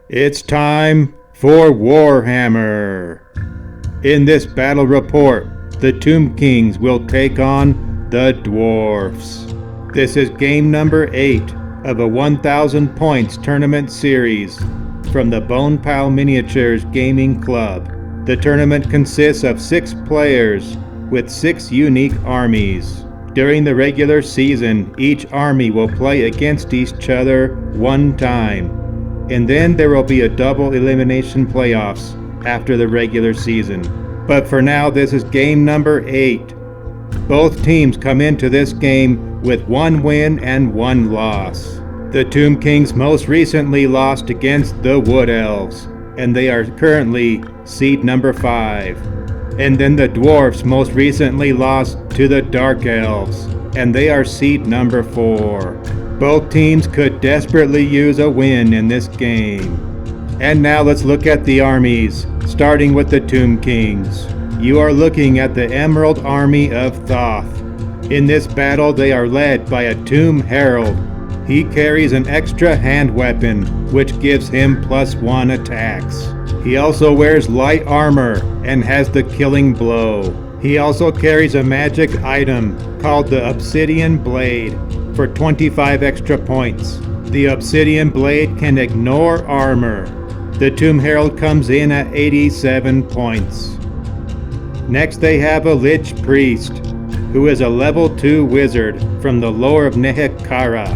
It's time for Warhammer. In this battle report, the Tomb Kings will take on the Dwarfs. This is game number 8 of a 1,000 points tournament series from the Bonepile Miniatures Gaming Club. The tournament consists of 6 players with 6 unique armies. During the regular season, each army will play against each other one time, and then there will be a double elimination playoffs after the regular season. But for now, this is game number 8. Both teams come into this game with 1 win and 1 loss. The Tomb Kings most recently lost against the Wood Elves, and they are currently seed number 5. And then the Dwarfs most recently lost to the Dark Elves, and they are seed number 4. Both teams could desperately use a win in this game. And now let's look at the armies, starting with the Tomb Kings. You are looking at the Emerald Army of Thoth. In this battle, they are led by a Tomb Herald. He carries an extra hand weapon, which gives him +1 attacks. He also wears light armor and has the killing blow. He also carries a magic item called the Obsidian Blade for 25 extra points. The Obsidian Blade can ignore armor. The Tomb Herald comes in at 87 points. Next they have a Lich Priest, who is a level 2 wizard from the lore of Nehekara.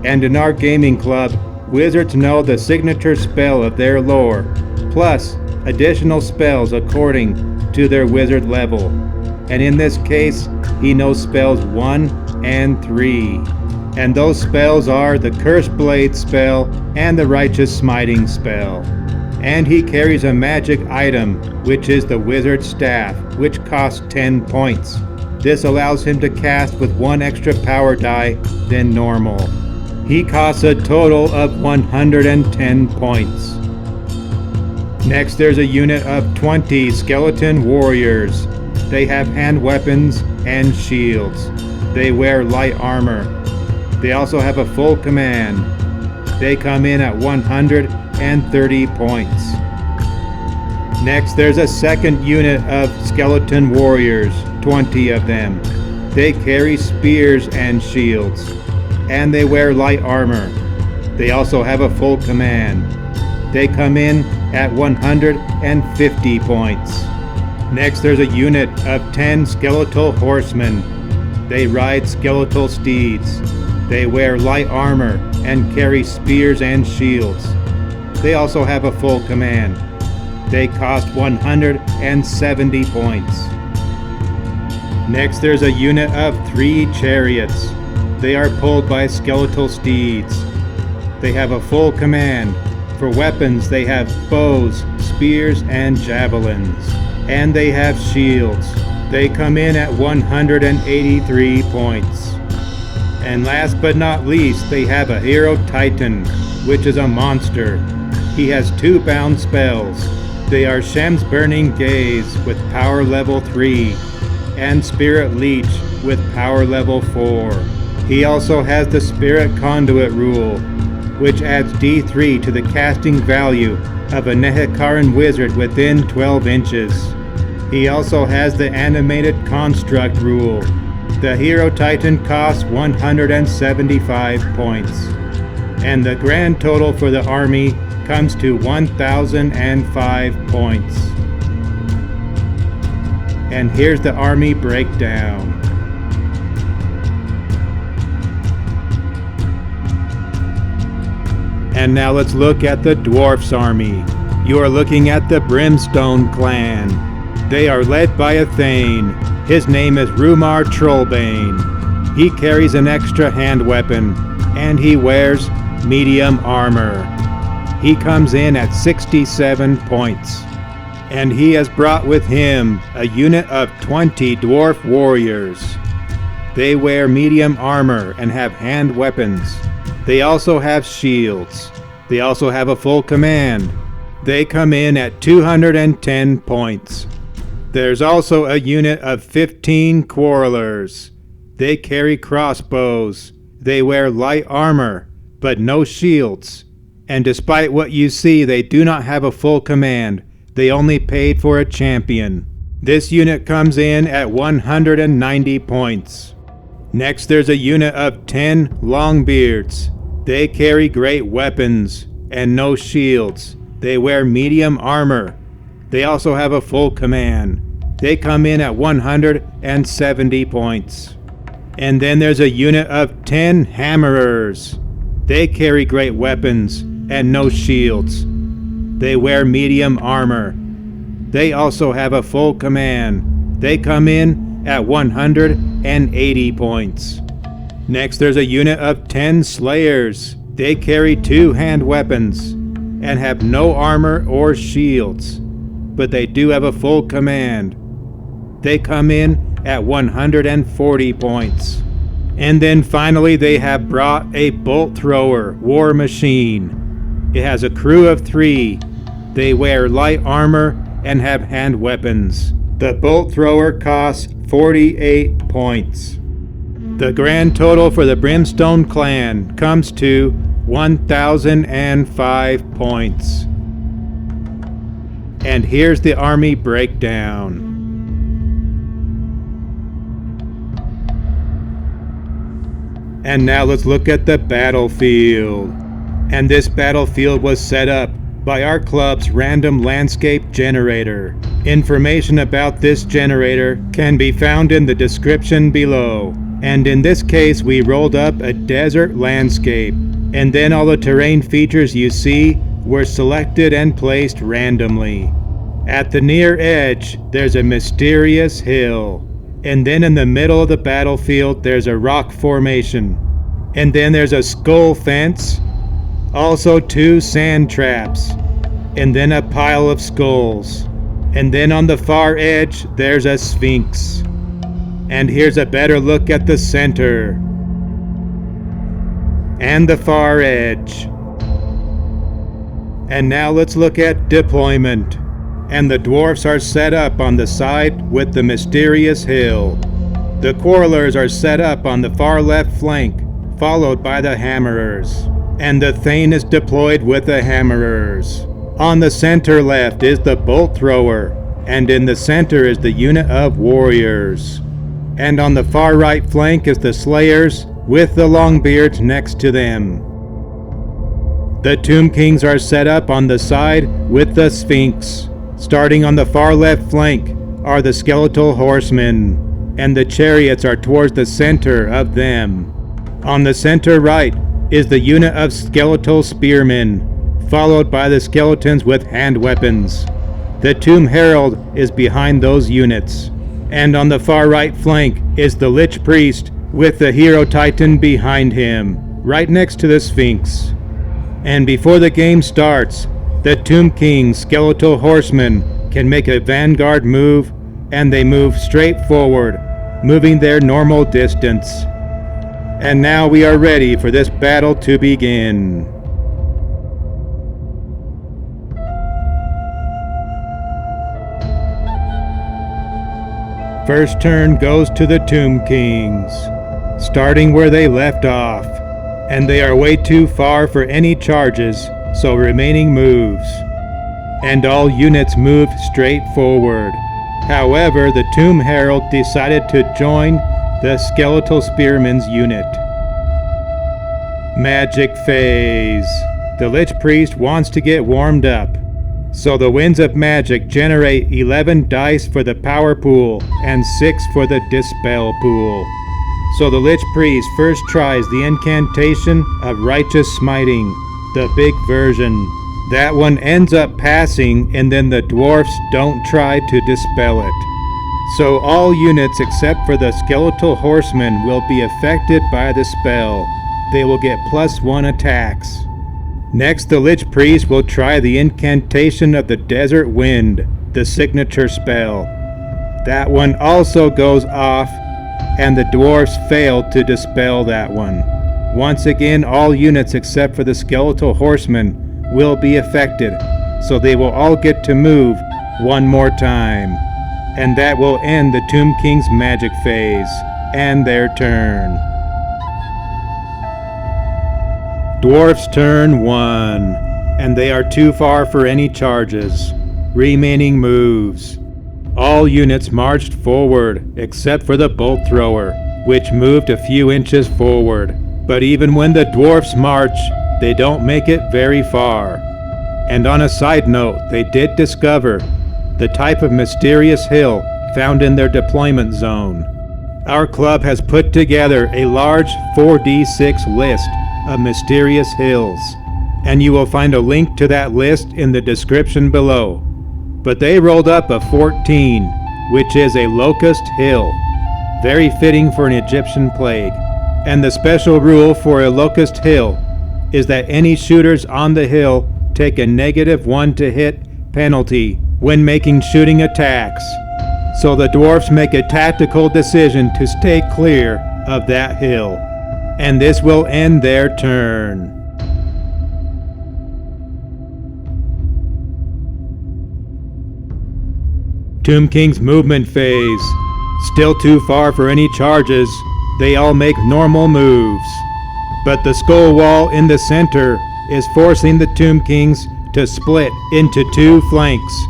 And in our gaming club, wizards know the signature spell of their lore, plus additional spells according to their wizard level. And in this case, he knows spells 1 and 3. And those spells are the Cursed Blade spell and the Righteous Smiting spell. And he carries a magic item, which is the Wizard Staff, which costs 10 points. This allows him to cast with 1 extra power die than normal. He costs a total of 110 points. Next, there's a unit of 20 skeleton warriors. They have hand weapons and shields. They wear light armor. They also have a full command. They come in at 130 points. Next, there's a second unit of skeleton warriors, 20 of them. They carry spears and shields, and they wear light armor. They also have a full command. They come in at 150 points. Next, there's a unit of 10 skeletal horsemen. They ride skeletal steeds. They wear light armor and carry spears and shields. They also have a full command. They cost 170 points. Next, there's a unit of 3 chariots. They are pulled by skeletal steeds. They have a full command. For weapons, they have bows, spears, and javelins. And they have shields. They come in at 183 points. And last but not least, they have a Hero Titan, which is a monster. He has 2 bound spells. They are Shem's Burning Gaze with power level 3, and Spirit Leech with power level 4. He also has the Spirit Conduit rule, which adds D3 to the casting value of a Nehekaran wizard within 12 inches. He also has the Animated Construct rule. The Hero Titan costs 175 points. And the grand total for the army comes to 1,005 points. And here's the army breakdown. And now let's look at the Dwarfs army. You are looking at the Brimstone Clan. They are led by a Thane. His name is Rumar Trollbane. He carries an extra hand weapon, and he wears medium armor. He comes in at 67 points. And he has brought with him a unit of 20 dwarf warriors. They wear medium armor and have hand weapons. They also have shields. They also have a full command. They come in at 210 points. There's also a unit of 15 quarrelers. They carry crossbows. They wear light armor, but no shields. And despite what you see, they do not have a full command. They only paid for a champion. This unit comes in at 190 points. Next, there's a unit of 10 Longbeards. They carry great weapons and no shields. They wear medium armor. They also have a full command. They come in at 170 points. And then there's a unit of 10 Hammerers. They carry great weapons and no shields. They wear medium armor. They also have a full command. They come in at 180 points. Next, there's a unit of 10 Slayers. They carry 2 hand weapons and have no armor or shields, but they do have a full command. They come in at 140 points. And then finally, they have brought a bolt thrower war machine. It has a crew of 3. They wear light armor and have hand weapons. The bolt thrower costs 48 points. The grand total for the Brimstone Clan comes to 1,005 points. And here's the army breakdown. And now let's look at the battlefield. And this battlefield was set up by our club's random landscape generator. Information about this generator can be found in the description below. And in this case, we rolled up a desert landscape. And then all the terrain features you see were selected and placed randomly. At the near edge, there's a mysterious hill. And then in the middle of the battlefield, there's a rock formation. And then there's a skull fence. Also 2 sand traps. And then a pile of skulls. And then on the far edge, there's a sphinx. And here's a better look at the center. And the far edge. And now let's look at deployment. And the dwarfs are set up on the side with the mysterious hill. The quarrelers are set up on the far left flank, followed by the hammerers. And the Thane is deployed with the hammerers. On the center left is the bolt thrower, and in the center is the unit of warriors. And on the far right flank is the slayers, with the Longbeards next to them. The Tomb Kings are set up on the side with the Sphinx. Starting on the far left flank are the skeletal horsemen, and the chariots are towards the center of them. On the center right is the unit of skeletal spearmen, followed by the skeletons with hand weapons. The Tomb Herald is behind those units. And on the far right flank is the Lich Priest with the Hero Titan behind him, right next to the Sphinx. And before the game starts, the Tomb King's skeletal horsemen can make a vanguard move, and they move straight forward, moving their normal distance. And now we are ready for this battle to begin. First turn goes to the Tomb Kings, starting where they left off, and they are way too far for any charges, so remaining moves. And all units moved straight forward. However, the Tomb Herald decided to join the Skeletal Spearman's unit. Magic phase. The Lich Priest wants to get warmed up. So the Winds of Magic generate 11 dice for the power pool and 6 for the dispel pool. So the Lich Priest first tries the incantation of Righteous Smiting, the big version. That one ends up passing, and then the dwarfs don't try to dispel it. So all units except for the skeletal horsemen will be affected by the spell. They will get +1 attacks. Next, the Lich Priest will try the incantation of the Desert Wind, the signature spell. That one also goes off, and the dwarfs failed to dispel that one. Once again, all units except for the skeletal horsemen will be affected, so they will all get to move one more time. And that will end the Tomb King's magic phase, and their turn. Dwarfs turn 1, and they are too far for any charges. Remaining moves. All units marched forward, except for the bolt thrower, which moved a few inches forward. But even when the dwarfs march, they don't make it very far. And on a side note, they did discover the type of mysterious hill found in their deployment zone. Our club has put together a large 4d6 list of mysterious hills, and you will find a link to that list in the description below. But they rolled up a 14, which is a locust hill, very fitting for an Egyptian plague. And the special rule for a locust hill is that any shooters on the hill take a -1 to hit penalty when making shooting attacks. So the dwarfs make a tactical decision to stay clear of that hill. And this will end their turn. Tomb King's movement phase. Still too far for any charges. They all make normal moves. But the skull wall in the center is forcing the Tomb Kings to split into 2 flanks.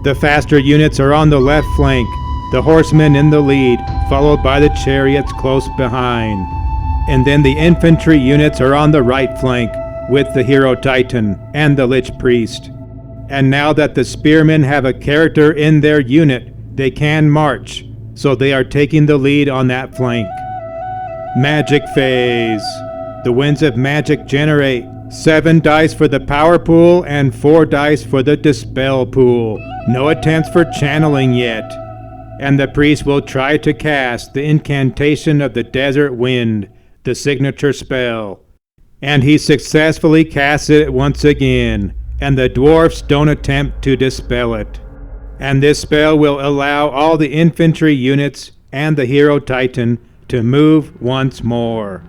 The faster units are on the left flank, the horsemen in the lead, followed by the chariots close behind. And then the infantry units are on the right flank, with the hero titan and the lich priest. And now that the spearmen have a character in their unit, they can march, so they are taking the lead on that flank. Magic phase. The winds of magic generate 7 dice for the power pool and 4 dice for the dispel pool. No attempts for channeling yet. And the priest will try to cast the incantation of the desert wind, the signature spell. And he successfully casts it once again, and the dwarfs don't attempt to dispel it. And this spell will allow all the infantry units and the hero titan to move once more.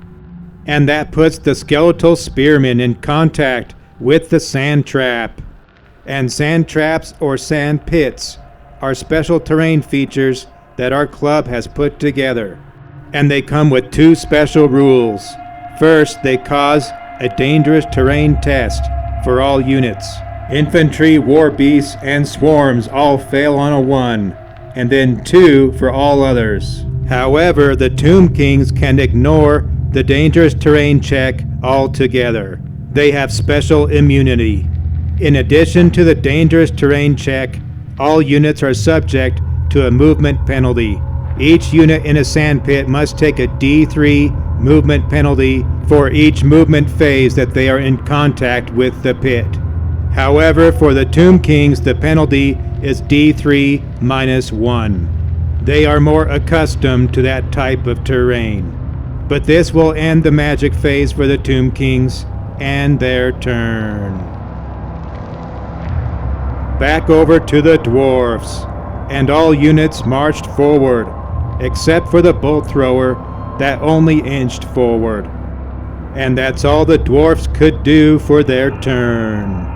And that puts the skeletal spearmen in contact with the sand trap. And sand traps or sand pits are special terrain features that our club has put together. And they come with 2 special rules. First, they cause a dangerous terrain test for all units. Infantry, war beasts, and swarms all fail on a 1, and then 2 for all others. However, the Tomb Kings can ignore the dangerous terrain check altogether. They have special immunity. In addition to the dangerous terrain check, all units are subject to a movement penalty. Each unit in a sandpit must take a D3 movement penalty for each movement phase that they are in contact with the pit. However, for the Tomb Kings, the penalty is D3 -1. They are more accustomed to that type of terrain. But this will end the magic phase for the Tomb Kings and their turn. Back over to the dwarfs, and all units marched forward, except for the bolt thrower that only inched forward. And that's all the dwarfs could do for their turn.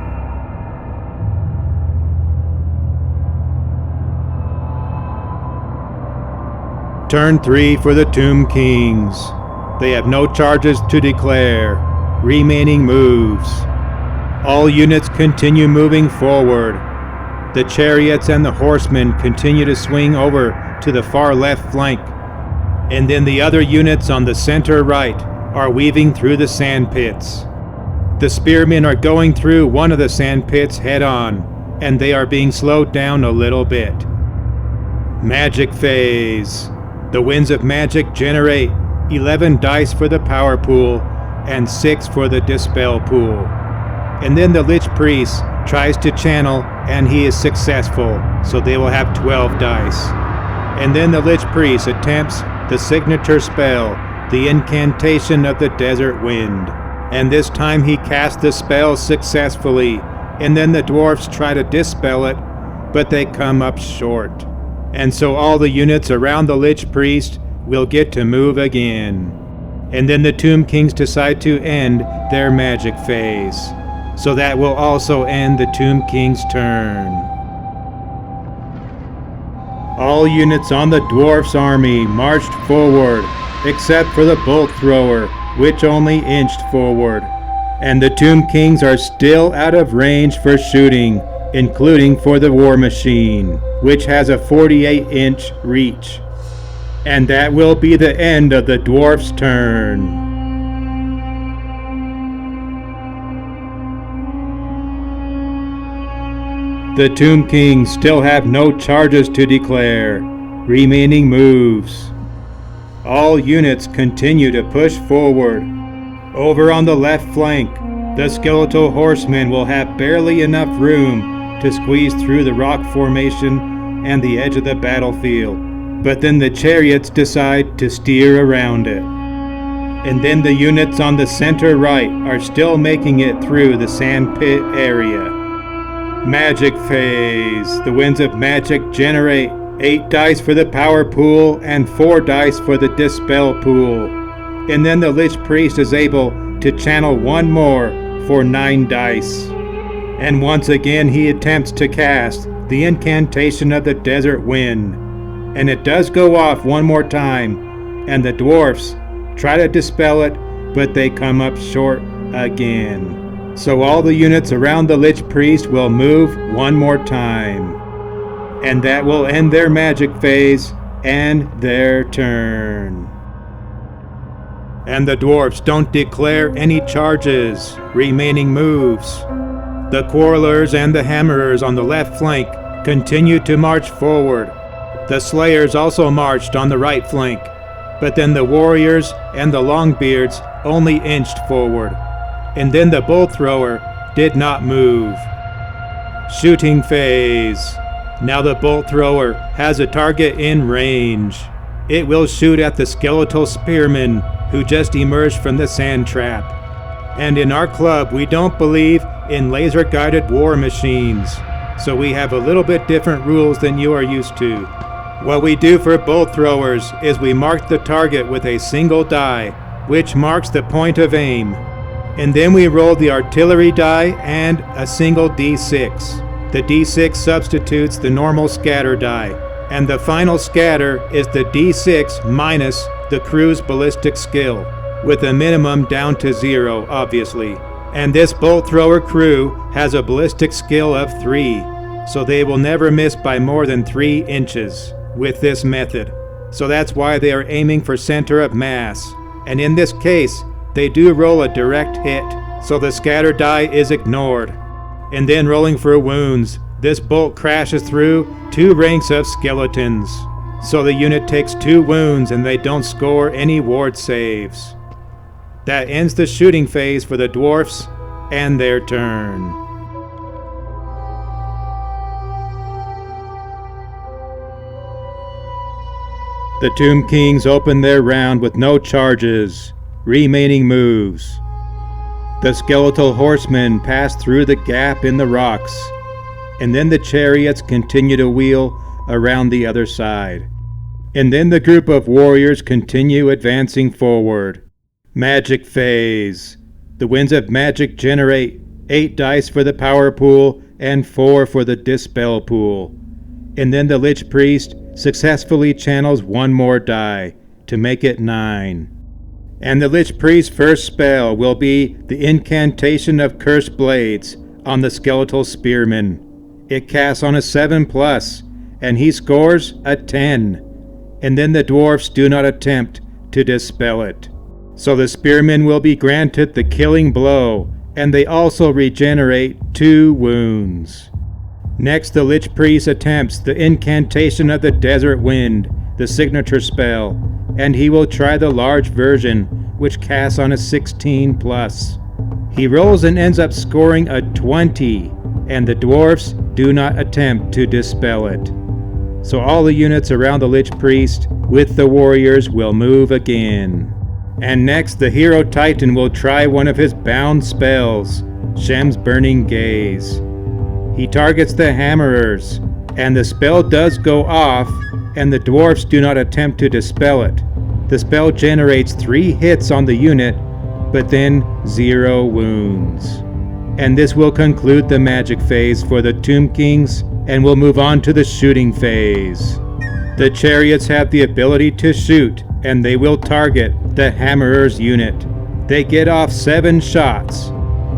Turn 3 for the Tomb Kings. They have no charges to declare. Remaining moves. All units continue moving forward. The chariots and the horsemen continue to swing over to the far left flank. And then the other units on the center right are weaving through the sand pits. The spearmen are going through one of the sand pits head on, and they are being slowed down a little bit. Magic phase. The winds of magic generate 11 dice for the power pool and 6 for the dispel pool. And then the lich priest tries to channel and he is successful, so they will have 12 dice. And then the lich priest attempts the signature spell, the incantation of the desert wind. And this time he casts the spell successfully, and then the dwarfs try to dispel it, but they come up short. And so all the units around the lich priest will get to move again. And then the Tomb Kings decide to end their magic phase. So that will also end the Tomb King's turn. All units on the dwarf's army marched forward, except for the bolt thrower, which only inched forward. And the Tomb Kings are still out of range for shooting, including for the War Machine, which has a 48-inch reach. And that will be the end of the Dwarfs' turn. The Tomb Kings still have no charges to declare, remaining moves. All units continue to push forward. Over on the left flank, the skeletal horsemen will have barely enough room to squeeze through the rock formation and the edge of the battlefield, but then the chariots decide to steer around it. And then the units on the center right are still making it through the sandpit area. Magic phase. The winds of magic generate 8 dice for the power pool and 4 dice for the dispel pool. And then the Lich Priest is able to channel 1 more for 9 dice. And once again he attempts to cast the incantation of the Desert Wind. And it does go off 1 more time, and the dwarfs try to dispel it, but they come up short again. So all the units around the Lich Priest will move 1 more time. And that will end their magic phase and their turn. And the dwarfs don't declare any charges, remaining moves. The Quarrelers and the Hammerers on the left flank continue to march forward. The Slayers also marched on the right flank, but then the Warriors and the Longbeards only inched forward. And then the Bolt Thrower did not move. Shooting phase. Now the Bolt Thrower has a target in range. It will shoot at the skeletal spearmen who just emerged from the sand trap. And in our club, we don't believe in laser-guided war machines, so we have a little bit different rules than you are used to. What we do for Bolt Throwers is we mark the target with a single die, which marks the point of aim. And then we roll the artillery die and a single D6. The D6 substitutes the normal scatter die, and the final scatter is the D6 minus the crew's ballistic skill, with a minimum down to 0, obviously. And this Bolt Thrower crew has a ballistic skill of 3, so they will never miss by more than 3 inches with this method. So that's why they are aiming for center of mass. And in this case, they do roll a direct hit, so the scatter die is ignored. And then rolling for wounds, this bolt crashes through 2 ranks of skeletons. So the unit takes 2 wounds and they don't score any ward saves. That ends the shooting phase for the dwarfs and their turn. The Tomb Kings open their round with no charges, remaining moves. The skeletal horsemen pass through the gap in the rocks, and then the chariots continue to wheel around the other side. And then the group of warriors continue advancing forward. Magic phase. The winds of magic generate 8 dice for the power pool and 4 for the dispel pool. And then the Lich Priest successfully channels 1 more die to make it 9. And the Lich Priest's first spell will be the incantation of Cursed Blades on the skeletal spearman. It casts on a 7+, and he scores a 10. And then the dwarfs do not attempt to dispel it. So the spearmen will be granted the killing blow, and they also regenerate 2 wounds. Next, the Lich Priest attempts the incantation of the Desert Wind, the signature spell, and he will try the large version, which casts on a 16+. He rolls and ends up scoring a 20, and the dwarfs do not attempt to dispel it. So all the units around the Lich Priest with the warriors will move again. And next, the Hero Titan will try one of his bound spells, Shem's Burning Gaze. He targets the Hammerers, and the spell does go off, and the dwarfs do not attempt to dispel it. The spell generates 3 hits on the unit, but then 0 wounds. And this will conclude the magic phase for the Tomb Kings, and we'll move on to the shooting phase. The chariots have the ability to shoot, and they will target the Hammerer's unit. They get off 7 shots,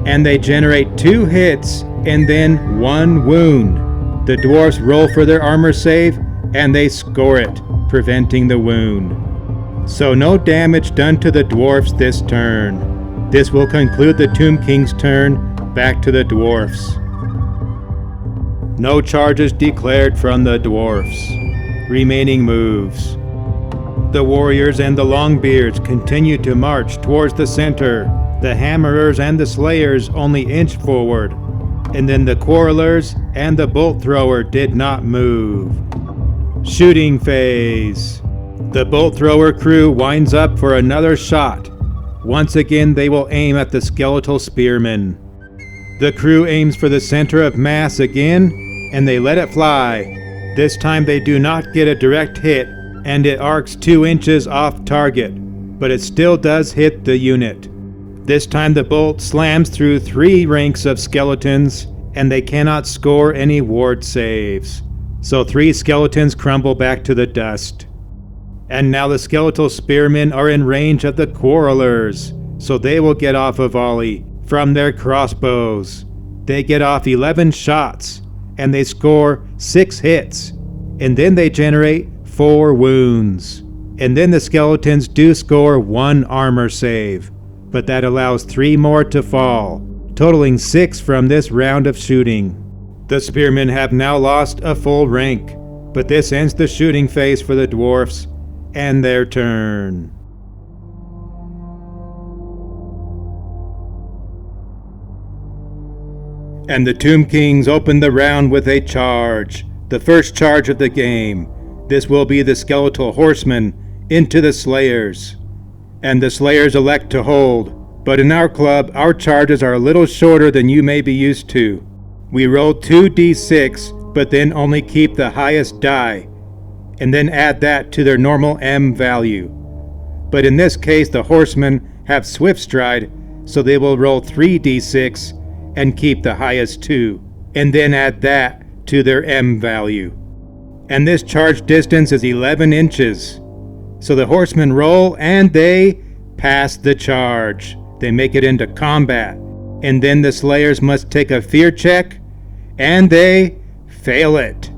and they generate 2 hits and then 1 wound. The dwarfs roll for their armor save, and they score it, preventing the wound. So no damage done to the dwarfs this turn. This will conclude the Tomb King's turn. Back to the dwarfs. No charges declared from the dwarfs. Remaining moves. The warriors and the Longbeards continue to march towards the center. The hammerers and the slayers only inch forward. And then the quarrelers and the bolt thrower did not move. Shooting phase. The bolt thrower crew winds up for another shot. Once again they will aim at the skeletal spearmen. The crew aims for the center of mass again, and they let it fly. This time they do not get a direct hit, and it arcs 2 inches off target, but it still does hit the unit. This time the bolt slams through 3 ranks of skeletons, and they cannot score any ward saves. So 3 skeletons crumble back to the dust. And now the skeletal spearmen are in range of the quarrelers, so they will get off a volley from their crossbows. They get off 11 shots, and they score 6 hits, and then they generate 4 wounds. And then the skeletons do score 1 armor save, but that allows 3 more to fall, totaling 6 from this round of shooting. The spearmen have now lost a full rank, but this ends the shooting phase for the dwarfs and their turn. And the Tomb Kings open the round with a charge, the first charge of the game. This will be the skeletal horsemen into the slayers. And the slayers elect to hold, but in our club our charges are a little shorter than you may be used to. We roll 2d6, but then only keep the highest die, and then add that to their normal M value. But in this case the horsemen have swift stride, so they will roll 3d6 and keep the highest 2, and then add that to their M value. And this charge distance is 11 inches. So the horsemen roll and they pass the charge. They make it into combat, and then the slayers must take a fear check, and they fail it.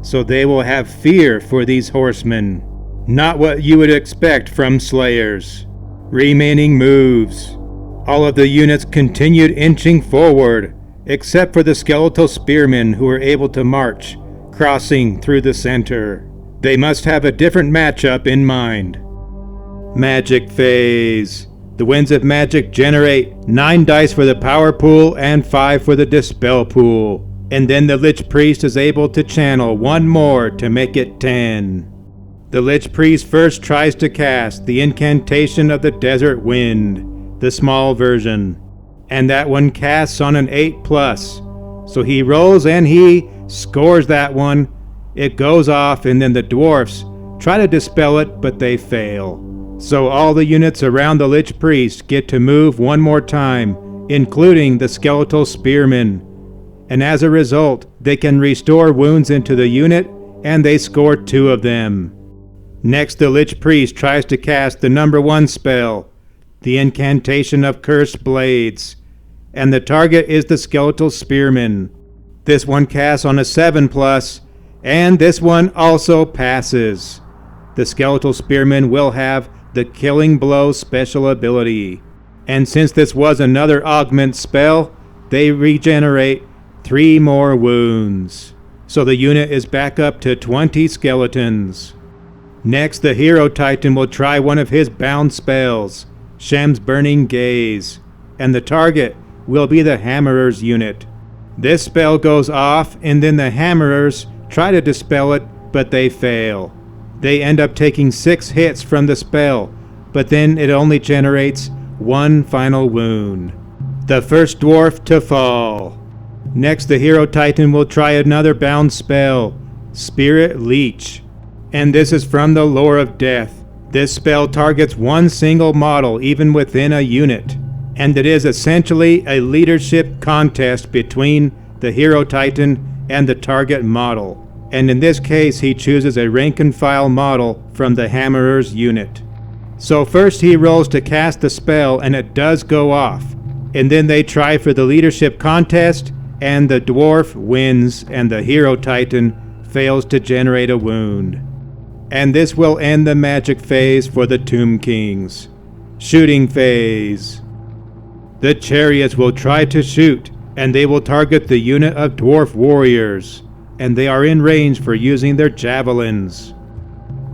So they will have fear for these horsemen. Not what you would expect from slayers. Remaining moves. All of the units continued inching forward, except for the skeletal spearmen who were able to march, crossing through the center. They must have a different matchup in mind. Magic phase. The winds of magic generate 9 dice for the power pool and 5 for the dispel pool. And then the Lich Priest is able to channel 1 more to make it 10. The Lich Priest first tries to cast the incantation of the Desert Wind, the small version, and that one casts on an 8+. So he rolls and he scores that one. It goes off, and then the dwarfs try to dispel it, but they fail. So all the units around the Lich Priest get to move 1 more time, including the skeletal spearmen. And as a result, they can restore wounds into the unit, and they score 2 of them. Next, the Lich Priest tries to cast the number 1 spell, the incantation of Cursed Blades, and the target is the skeletal spearman. This one casts on a 7+, and this one also passes. The skeletal spearman will have the Killing Blow special ability, and since this was another augment spell, they regenerate 3 more wounds. So the unit is back up to 20 skeletons. Next, the Hero Titan will try one of his bound spells, Shem's Burning Gaze, and the target will be the Hammerers unit. This spell goes off, and then the Hammerers try to dispel it, but they fail. They end up taking 6 hits from the spell, but then it only generates 1 final wound. The first dwarf to fall. Next, the Hero Titan will try another bound spell, Spirit Leech, and this is from the Lore of Death. This spell targets 1 single model even within a unit, and it is essentially a leadership contest between the Hero Titan and the target model. And in this case, he chooses a rank and file model from the Hammerers unit. So first he rolls to cast the spell, and it does go off. and then they try for the leadership contest, and the dwarf wins, and the hero titan fails to generate a wound. And this will end the magic phase for the Tomb Kings. Shooting phase. The chariots will try to shoot, and they will target the unit of dwarf warriors, and they are in range for using their javelins.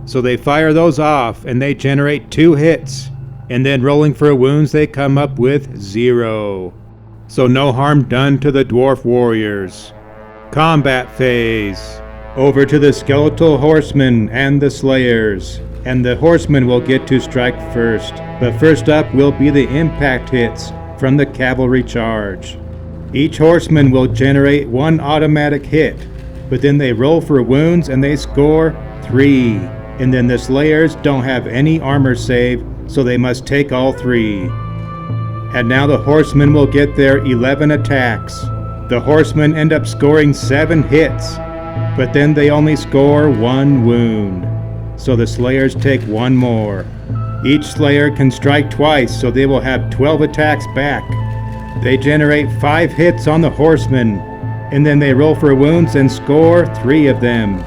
So they fire those off, and they generate 2 hits, and then rolling for wounds they come up with 0. So no harm done to the dwarf warriors. Combat phase. Over to the skeletal horsemen and the slayers, and the horsemen will get to strike first, but first up will be the impact hits from the cavalry charge. Each horseman will generate 1 automatic hit, but then they roll for wounds and they score 3, and then the slayers don't have any armor save, so they must take all 3. And now the horsemen will get their 11 attacks. The horsemen end up scoring 7 hits, but then they only score 1 wound, so the slayers take 1 more. Each slayer can strike twice, so they will have 12 attacks back. They generate 5 hits on the horsemen, and then they roll for wounds and score 3 of them.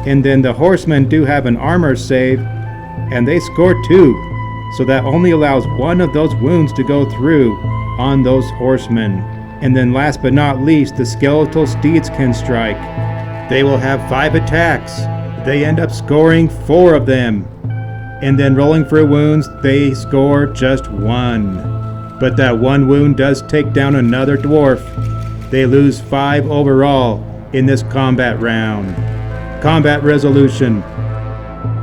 And then the horsemen do have an armor save, and they score 2, so that only allows 1 of those wounds to go through on those horsemen. And then last but not least, the skeletal steeds can strike. They will have 5 attacks. They end up scoring 4 of them. And then rolling for wounds, they score just 1. But that 1 wound does take down another dwarf. They lose 5 overall in this combat round. Combat resolution.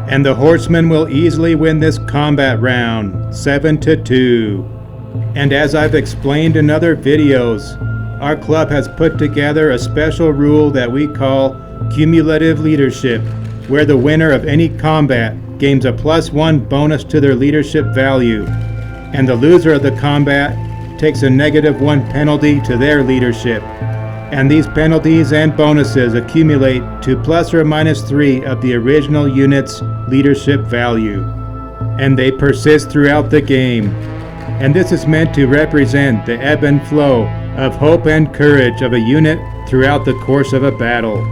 And the horsemen will easily win this combat round, 7-2. And as I've explained in other videos, our club has put together a special rule that we call cumulative leadership, where the winner of any combat gains a +1 bonus to their leadership value, and the loser of the combat takes a -1 penalty to their leadership. And these penalties and bonuses accumulate to ±3 of the original unit's leadership value, and they persist throughout the game. And this is meant to represent the ebb and flow of hope and courage of a unit throughout the course of a battle.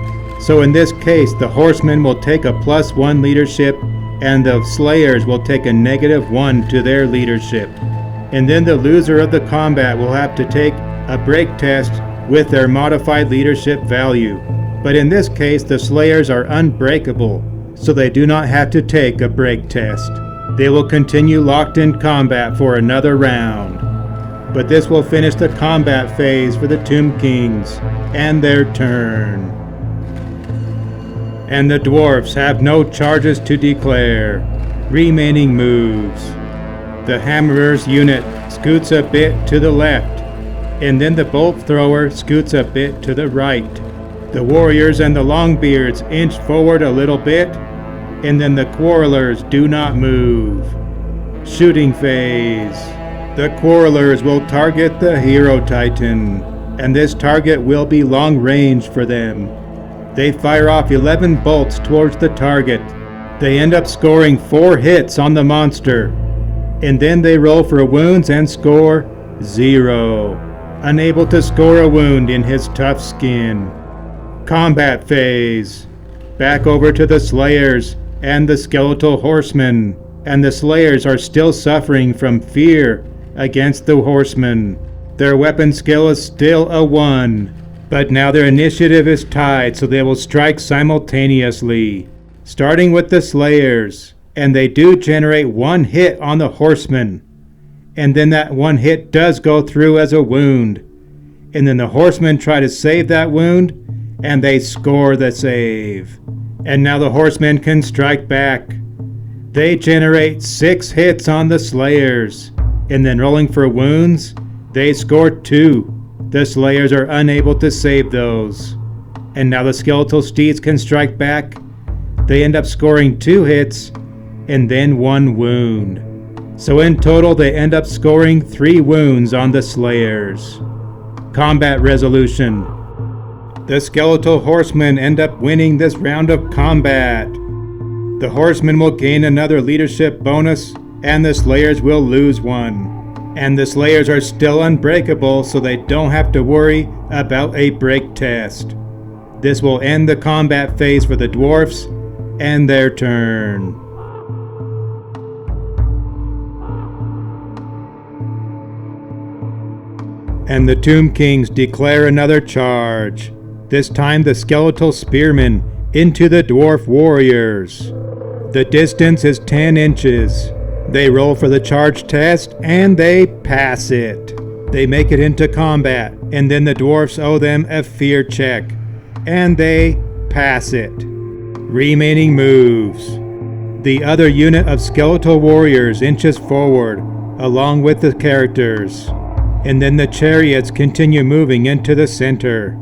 So in this case, the horsemen will take a +1 leadership, and the slayers will take a -1 to their leadership. And then the loser of the combat will have to take a break test with their modified leadership value. But in this case, the slayers are unbreakable, so they do not have to take a break test. They will continue locked in combat for another round. But this will finish the combat phase for the Tomb Kings and their turn. And the dwarfs have no charges to declare. Remaining moves. The hammerer's unit scoots a bit to the left, and then the bolt thrower scoots a bit to the right. The warriors and the longbeards inch forward a little bit, and then the quarrelers do not move. Shooting phase. The quarrelers will target the hero titan, and this target will be long range for them. They fire off 11 bolts towards the target. They end up scoring 4 hits on the monster, and then they roll for wounds and score 0. Unable to score a wound in his tough skin. Combat phase. Back over to the slayers and the skeletal horsemen, and the slayers are still suffering from fear against the horsemen. Their weapon skill is still a 1, but now their initiative is tied, so they will strike simultaneously, starting with the slayers, and they do generate 1 hit on the horsemen, and then that 1 hit does go through as a wound, and then the horsemen try to save that wound, and they score the save. And now the horsemen can strike back. They generate 6 hits on the slayers, and then rolling for wounds, they score 2. The slayers are unable to save those. And now the skeletal steeds can strike back. They end up scoring 2 hits, and then 1 wound. So in total they end up scoring 3 wounds on the slayers. Combat resolution. The skeletal horsemen end up winning this round of combat. The horsemen will gain another leadership bonus, and the slayers will lose 1. And the Slayers are still unbreakable, so they don't have to worry about a break test. This will end the combat phase for the Dwarfs and their turn. And the Tomb Kings declare another charge, this time the skeletal spearmen into the dwarf warriors. The distance is 10 inches. They roll for the charge test and they pass it. They make it into combat, and then the dwarfs owe them a fear check, and they pass it. Remaining moves. The other unit of skeletal warriors inches forward, along with the characters, and then the chariots continue moving into the center.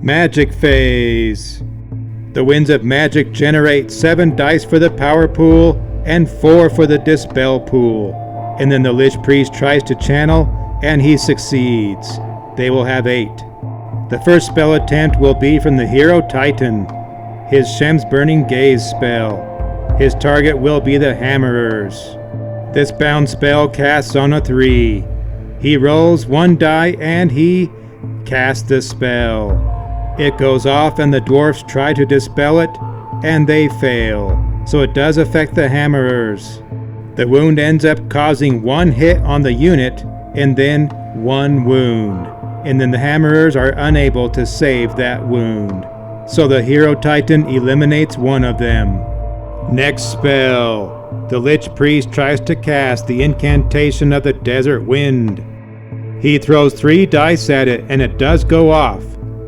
Magic phase. The winds of magic generate 7 dice for the power pool and 4 for the dispel pool. And then the Lich Priest tries to channel and he succeeds. They will have 8. The first spell attempt will be from the Hero Titan, his Shem's Burning Gaze spell. His target will be the Hammerers. This bound spell casts on a 3. He rolls 1 die and he casts the spell. It goes off and the dwarfs try to dispel it, and they fail, so it does affect the Hammerers. The wound ends up causing 1 hit on the unit, and then 1 wound, and then the Hammerers are unable to save that wound. So the Hero Titan eliminates 1 of them. Next spell. The Lich Priest tries to cast the incantation of the Desert Wind. He throws 3 dice at it, and it does go off.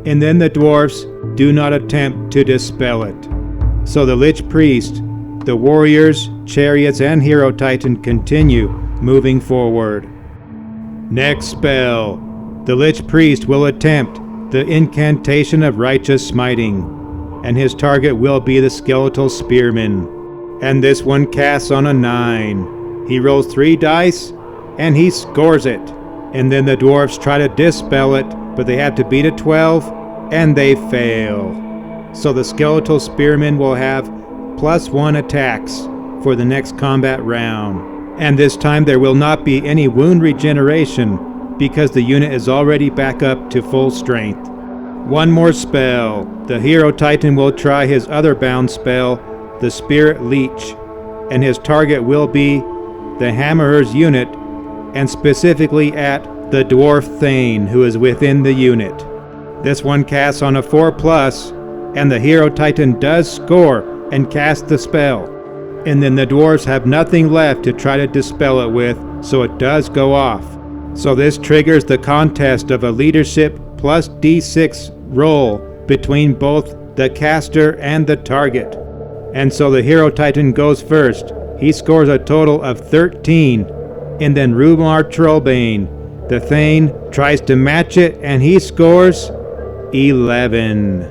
And then the dwarfs do not attempt to dispel it. So the Lich Priest, the warriors, chariots, and Hero Titan continue moving forward. Next spell. The Lich Priest will attempt the incantation of Righteous Smiting, and his target will be the skeletal spearman. And this one casts on a 9. He rolls 3 dice, and he scores it. And then the dwarfs try to dispel it, but they have to beat a 12, and they fail. So the skeletal spearmen will have +1 attacks for the next combat round. And this time there will not be any wound regeneration because the unit is already back up to full strength. 1 more spell. The Hero Titan will try his other bound spell, the Spirit Leech, and his target will be the Hammerers unit, and specifically at the Dwarf Thane, who is within the unit. This one casts on a 4+, and the Hero Titan does score and cast the spell. And then the dwarves have nothing left to try to dispel it with, so it does go off. So this triggers the contest of a leadership plus D6 roll between both the caster and the target. And so the Hero Titan goes first. He scores a total of 13, and then Rumar Trollbane, the Thane, tries to match it, and he scores 11.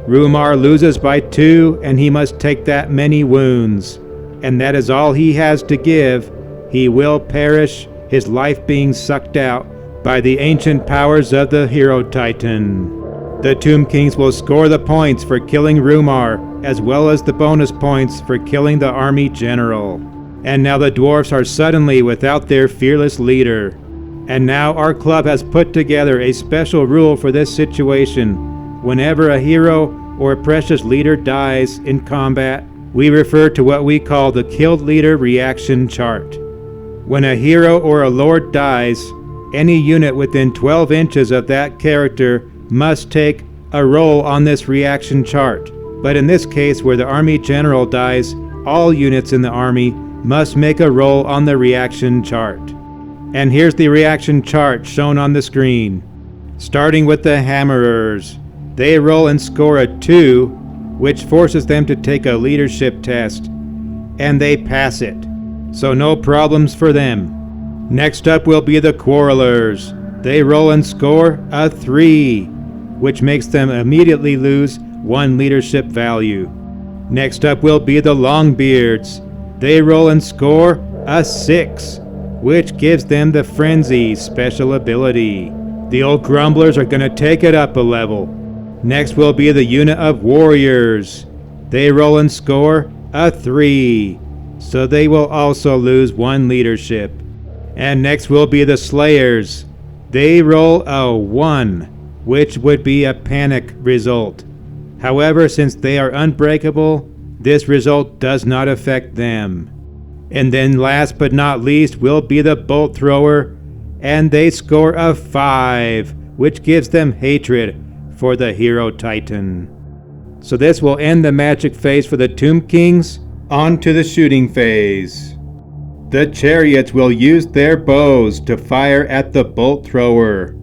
Rumar loses by 2, and he must take that many wounds. And that is all he has to give. He will perish, his life being sucked out by the ancient powers of the Hero Titan. The Tomb Kings will score the points for killing Rumar, as well as the bonus points for killing the army general. And now the dwarfs are suddenly without their fearless leader. And now our club has put together a special rule for this situation. Whenever a hero or a precious leader dies in combat, we refer to what we call the Killed Leader Reaction Chart. When a hero or a lord dies, any unit within 12 inches of that character must take a roll on this reaction chart. But in this case, where the army general dies, all units in the army must make a roll on the reaction chart. And here's the reaction chart shown on the screen. Starting with the Hammerers. They roll and score a 2, which forces them to take a leadership test. And they pass it. So no problems for them. Next up will be the Quarrelers. They roll and score a 3, which makes them immediately lose 1 leadership value. Next up will be the Longbeards. They roll and score a 6, which gives them the Frenzy special ability. The old Grumblers are going to take it up a level. Next will be the unit of Warriors. They roll and score a 3, so they will also lose 1 leadership. And next will be the Slayers. They roll a 1, which would be a panic result. However, since they are unbreakable, this result does not affect them. And then last but not least will be the Bolt Thrower, and they score a 5, which gives them hatred for the Hero Titan. So this will end the magic phase for the Tomb Kings. On to the shooting phase. The Chariots will use their bows to fire at the Bolt Thrower.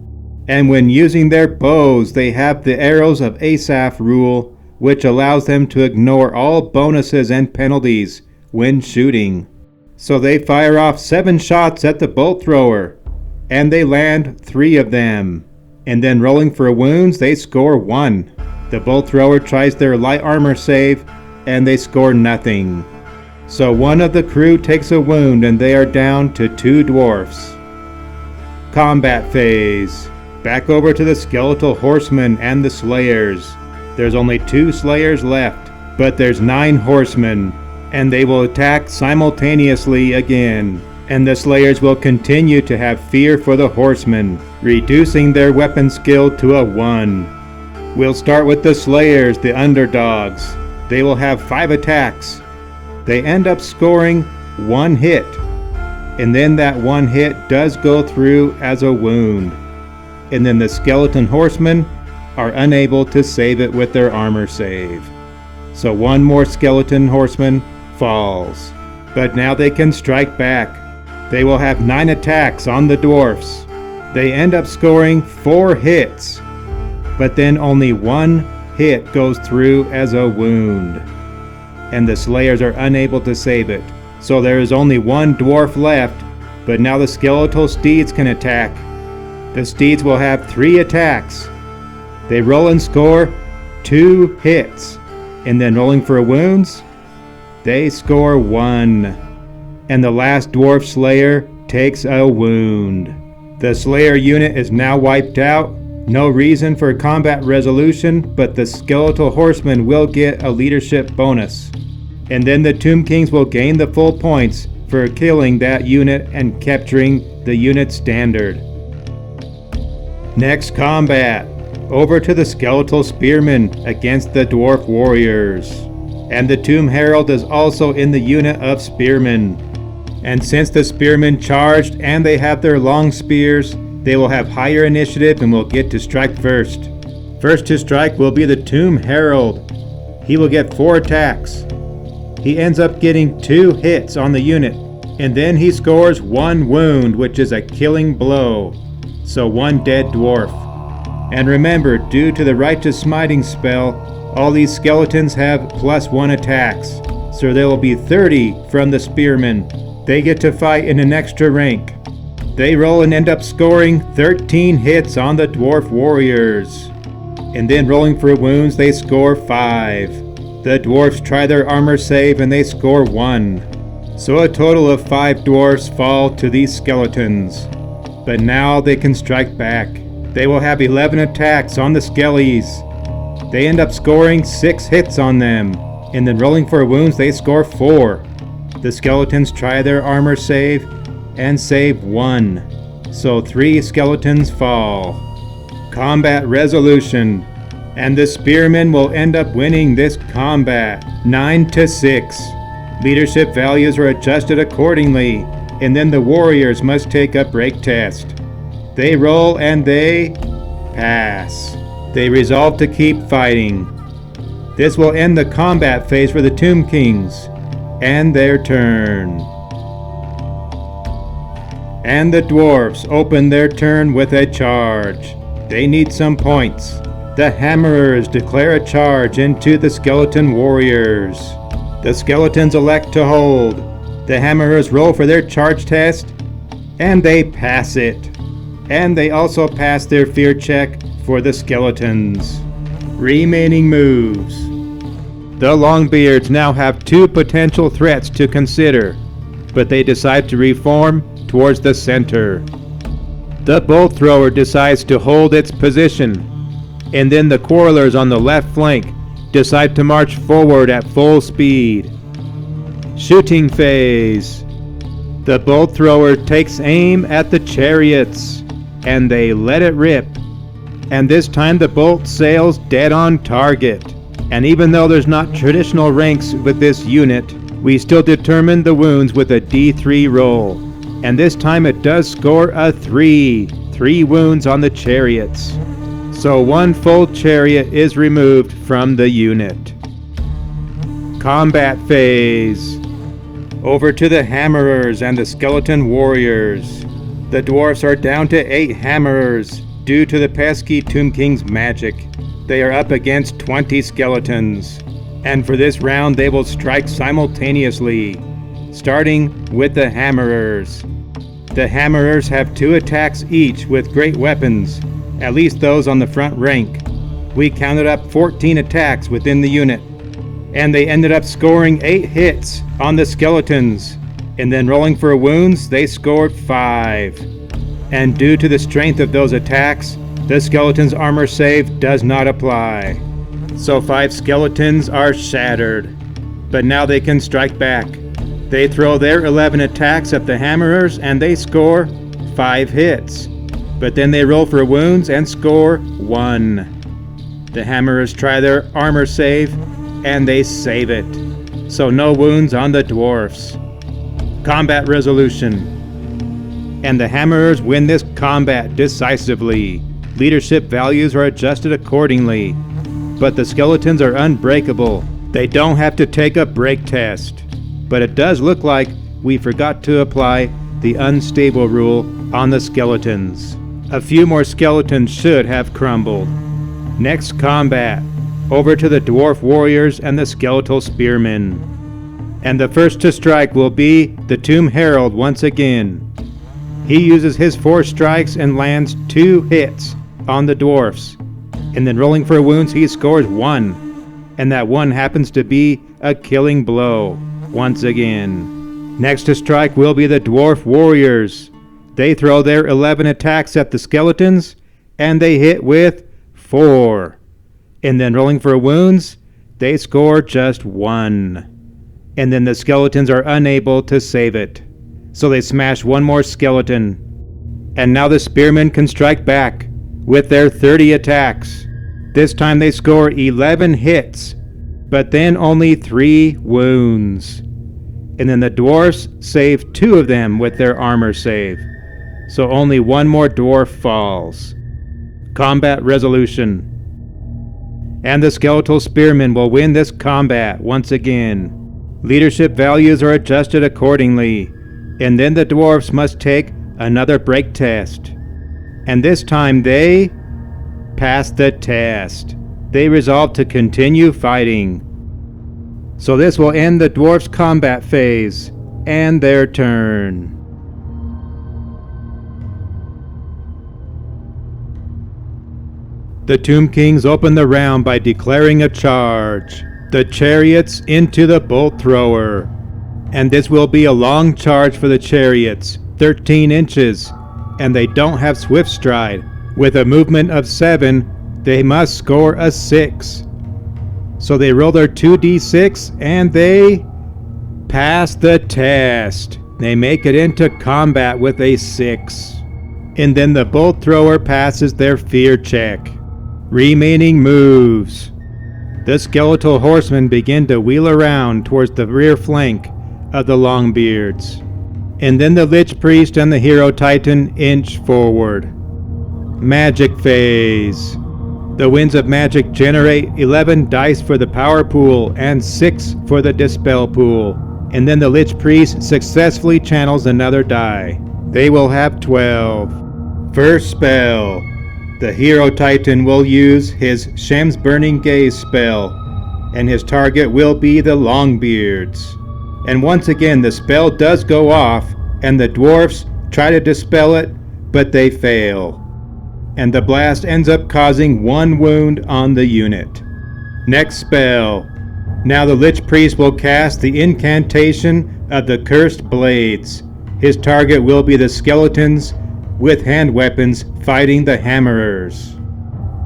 And when using their bows, they have the Arrows of Asaph rule, which allows them to ignore all bonuses and penalties when shooting. So they fire off 7 shots at the Bolt Thrower, and they land 3 of them. And then rolling for wounds, they score 1. The Bolt Thrower tries their light armor save, and they score nothing. So one of the crew takes a wound, and they are down to 2 dwarfs. Combat phase. Back over to the Skeletal Horsemen and the Slayers. There's only 2 Slayers left, but there's 9 Horsemen, and they will attack simultaneously again. And the Slayers will continue to have fear for the Horsemen, reducing their weapon skill to a 1. We'll start with the Slayers, the underdogs. They will have 5 attacks. They end up scoring 1 hit, and then that 1 hit does go through as a wound. And then the Skeleton Horsemen are unable to save it with their armor save. So 1 more Skeleton Horseman falls. But now they can strike back. They will have 9 attacks on the Dwarfs. They end up scoring 4 hits, but then only 1 hit goes through as a wound. And the Slayers are unable to save it. So there is only 1 dwarf left, but now the Skeletal Steeds can attack. The Steeds will have 3 attacks. They roll and score 2 hits, and then rolling for wounds, they score 1. And the last Dwarf Slayer takes a wound. The Slayer unit is now wiped out. No reason for combat resolution, but the Skeletal Horsemen will get a leadership bonus. And then the Tomb Kings will gain the full points for killing that unit and capturing the unit standard. Next combat. Over to the Skeletal Spearmen against the Dwarf Warriors. And the Tomb Herald is also in the unit of Spearmen. And since the Spearmen charged and they have their long spears, they will have higher initiative and will get to strike first. First to strike will be the Tomb Herald. He will get 4 attacks. He ends up getting 2 hits on the unit, and then he scores 1 wound, which is a killing blow. So 1 dead dwarf. And remember, due to the Righteous Smiting spell, all these skeletons have +1 attacks, so there will be 30 from the Spearmen. They get to fight in an extra rank. They roll and end up scoring 13 hits on the Dwarf Warriors. And then rolling for wounds, they score 5. The Dwarfs try their armor save and they score 1. So a total of 5 dwarfs fall to these skeletons. But now they can strike back. They will have 11 attacks on the skellies. They end up scoring 6 hits on them. And then rolling for wounds, they score 4. The skeletons try their armor save and save 1. So 3 skeletons fall. Combat resolution. And the Spearmen will end up winning this combat 9-6. Leadership values are adjusted accordingly, and then the Warriors must take a break test. They roll and they pass. They resolve to keep fighting. This will end the combat phase for the Tomb Kings and their turn. And the Dwarfs open their turn with a charge. They need some points. The Hammerers declare a charge into the Skeleton Warriors. The Skeletons elect to hold. The Hammerers roll for their charge test, and they pass it. And they also pass their fear check for the Skeletons. Remaining moves. The Longbeards now have 2 potential threats to consider, but they decide to reform towards the center. The Bolt Thrower decides to hold its position, and then the Quarrelers on the left flank decide to march forward at full speed. Shooting phase. The bolt thrower takes aim at the chariots, and they let it rip. And this time the bolt sails dead on target. And even though there's not traditional ranks with this unit, we still determine the wounds with a D3 roll. And this time it does score a 3. 3 wounds on the chariots. So 1 full chariot is removed from the unit. Combat phase. Over to the hammerers and the skeleton warriors. The dwarfs are down to 8 hammerers due to the pesky Tomb King's magic. They are up against 20 skeletons. And for this round they will strike simultaneously, starting with the hammerers. The hammerers have 2 attacks each with great weapons, at least those on the front rank. We counted up 14 attacks within the unit, and they ended up scoring 8 hits on the skeletons, and then rolling for wounds they scored 5. And due to the strength of those attacks, the skeleton's armor save does not apply. So 5 skeletons are shattered, but now they can strike back. They throw their 11 attacks at the hammerers and they score 5 hits. But then they roll for wounds and score 1. The hammerers try their armor save and they save it. So no wounds on the dwarfs. Combat resolution. And the hammerers win this combat decisively. Leadership values are adjusted accordingly. But the skeletons are unbreakable. They don't have to take a break test. But it does look like we forgot to apply the unstable rule on the skeletons. A few more skeletons should have crumbled. Next combat. Over to the dwarf warriors and the skeletal spearmen. And the first to strike will be the Tomb Herald once again. He uses his 4 strikes and lands 2 hits on the dwarfs. And then rolling for wounds he scores 1. And that 1 happens to be a killing blow once again. Next to strike will be the dwarf warriors. They throw their 11 attacks at the skeletons and they hit with 4. And then rolling for wounds, they score just 1. And then the skeletons are unable to save it. So they smash 1 more skeleton. And now the spearmen can strike back with their 30 attacks. This time they score 11 hits, but then only 3 wounds. And then the dwarfs save 2 of them with their armor save. So only 1 more dwarf falls. Combat resolution. And the skeletal spearmen will win this combat once again. Leadership values are adjusted accordingly. And then the dwarfs must take another break test. And this time they pass the test. They resolve to continue fighting. So this will end the dwarfs' combat phase and their turn. The Tomb Kings open the round by declaring a charge. The chariots into the bolt thrower. And this will be a long charge for the chariots, 13 inches, and they don't have swift stride. With a movement of 7, they must score a 6. So they roll their 2d6 and they pass the test. They make it into combat with a 6. And then the bolt thrower passes their fear check. Remaining moves. The skeletal horsemen begin to wheel around towards the rear flank of the Longbeards. And then the Lich Priest and the Hero Titan inch forward. Magic phase. The winds of magic generate 11 dice for the power pool and 6 for the dispel pool. And then the Lich Priest successfully channels another die. They will have 12. First spell. The Hero Titan will use his Shem's Burning Gaze spell, and his target will be the Longbeards. And once again the spell does go off, and the dwarfs try to dispel it, but they fail. And the blast ends up causing 1 wound on the unit. Next spell. Now the Lich Priest will cast the incantation of the Cursed Blades. His target will be the skeletons with hand weapons fighting the hammerers.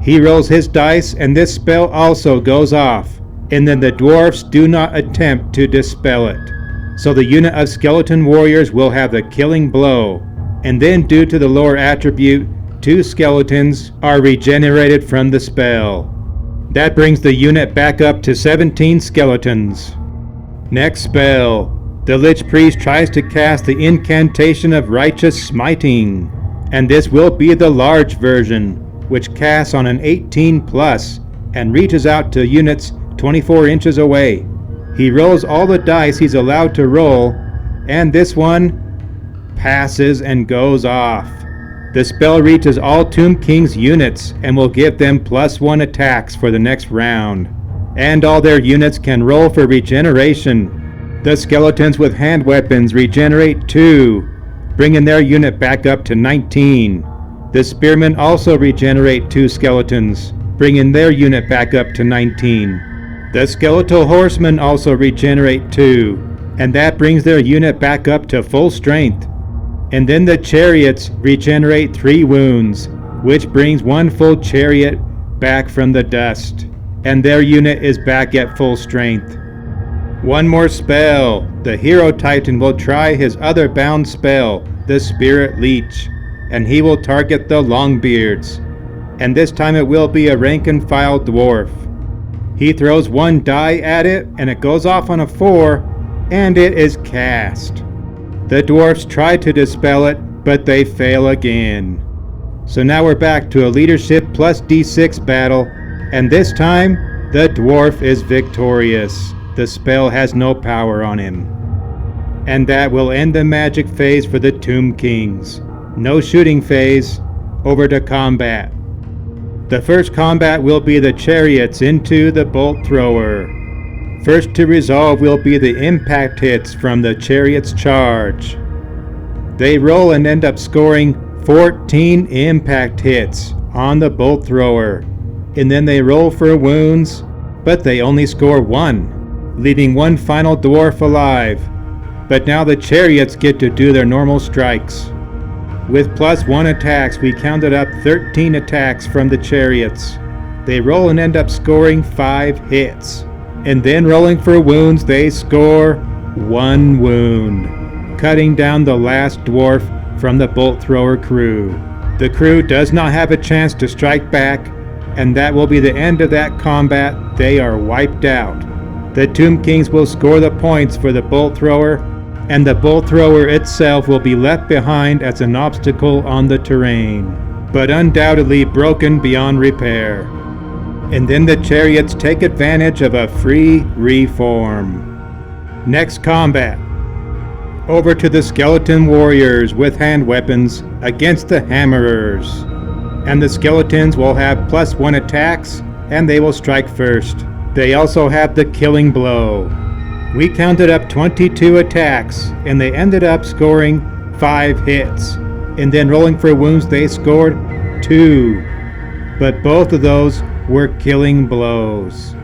He rolls his dice and this spell also goes off, and then the dwarfs do not attempt to dispel it. So the unit of skeleton warriors will have the killing blow, and then due to the lore attribute, 2 skeletons are regenerated from the spell. That brings the unit back up to 17 skeletons. Next spell. The Lich Priest tries to cast the incantation of Righteous Smiting, and this will be the large version, which casts on an 18+ and reaches out to units 24 inches away. He rolls all the dice he's allowed to roll, and this one passes and goes off. The spell reaches all Tomb King's units and will give them +1 attacks for the next round, and all their units can roll for regeneration. The skeletons with hand weapons regenerate 2, bringing their unit back up to 19. The spearmen also regenerate 2 skeletons, bringing their unit back up to 19. The skeletal horsemen also regenerate 2, and that brings their unit back up to full strength. And then the chariots regenerate 3 wounds, which brings 1 full chariot back from the dust, and their unit is back at full strength. One more spell. The hero titan will try his other bound spell, the Spirit Leech, and he will target the Longbeards, and this time it will be a rank and file dwarf. He throws 1 die at it, and it goes off on a 4, and it is cast. The dwarfs try to dispel it, but they fail again. So now we're back to a leadership plus d6 battle, and this time, the dwarf is victorious. The spell has no power on him. And that will end the magic phase for the Tomb Kings. No shooting phase, over to combat. The first combat will be the chariots into the bolt thrower. First to resolve will be the impact hits from the chariot's charge. They roll and end up scoring 14 impact hits on the bolt thrower, and then they roll for wounds, but they only score 1, leaving 1 final dwarf alive. But now the chariots get to do their normal strikes. With +1 attacks, we counted up 13 attacks from the chariots. They roll and end up scoring 5 hits. And then rolling for wounds, they score 1 wound, cutting down the last dwarf from the bolt thrower crew. The crew does not have a chance to strike back, and that will be the end of that combat. They are wiped out. The Tomb Kings will score the points for the bolt thrower, and the bolt thrower itself will be left behind as an obstacle on the terrain, but undoubtedly broken beyond repair. And then the chariots take advantage of a free reform. Next combat. Over to the skeleton warriors with hand weapons against the hammerers. And the skeletons will have +1 attacks, and they will strike first. They also have the killing blow. We counted up 22 attacks, and they ended up scoring 5 hits. And then rolling for wounds, they scored 2. But both of those were killing blows.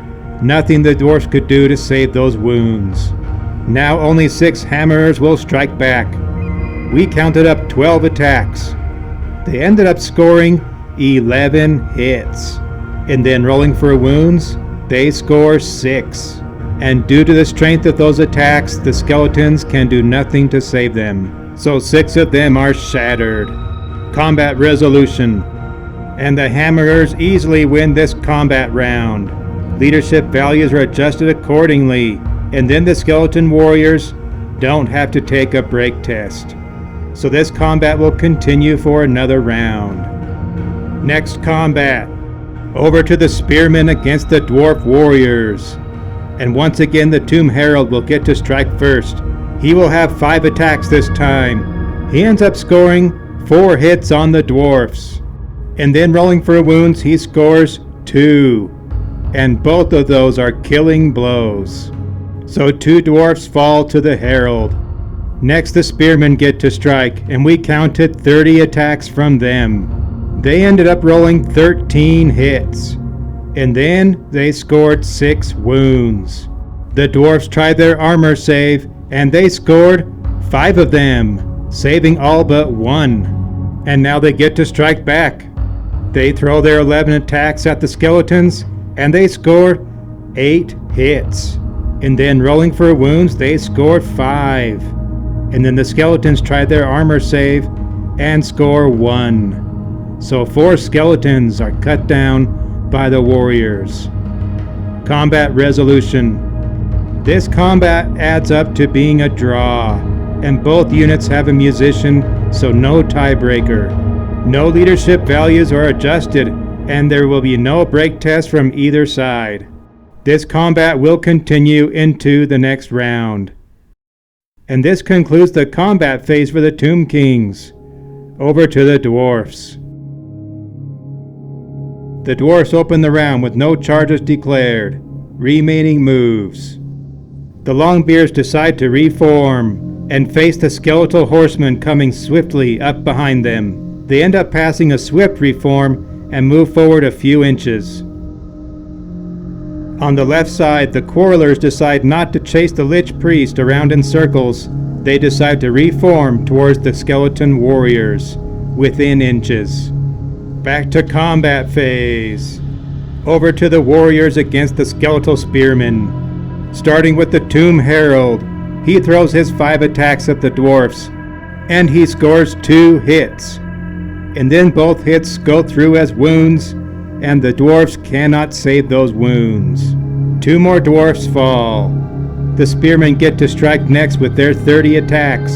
Nothing the dwarfs could do to save those wounds. Now only 6 hammerers will strike back. We counted up 12 attacks. They ended up scoring 11 hits. And then rolling for wounds, they score 6. And due to the strength of those attacks, the skeletons can do nothing to save them. So 6 of them are shattered. Combat resolution. And the hammerers easily win this combat round. Leadership values are adjusted accordingly, and then the skeleton warriors don't have to take a break test. So this combat will continue for another round. Next combat. Over to the spearmen against the dwarf warriors. And once again the Tomb Herald will get to strike first. He will have 5 attacks this time. He ends up scoring 4 hits on the dwarfs. And then rolling for wounds, he scores 2. And both of those are killing blows. So 2 dwarfs fall to the Herald. Next the spearmen get to strike, and we counted 30 attacks from them. They ended up rolling 13 hits. And then they scored 6 wounds. The dwarfs tried their armor save, and they scored 5 of them, saving all but 1. And now they get to strike back. They throw their 11 attacks at the skeletons, and they score 8 hits. And then rolling for wounds, they score 5. And then the skeletons try their armor save and score 1. So 4 skeletons are cut down by the warriors. Combat resolution. This combat adds up to being a draw, and both units have a musician, so no tiebreaker. No leadership values are adjusted, and there will be no break test from either side. This combat will continue into the next round. And this concludes the combat phase for the Tomb Kings. Over to the Dwarfs. The Dwarfs open the round with no charges declared. Remaining moves. The Longbeards decide to reform and face the skeletal horsemen coming swiftly up behind them. They end up passing a swift reform and move forward a few inches. On the left side, the Quarrelers decide not to chase the Lich Priest around in circles. They decide to reform towards the skeleton warriors, within inches. Back to combat phase. Over to the warriors against the skeletal spearmen. Starting with the Tomb Herald, he throws his 5 attacks at the Dwarfs, and he scores 2 hits. And then both hits go through as wounds, and the Dwarfs cannot save those wounds. 2 more Dwarfs fall. The spearmen get to strike next with their 30 attacks.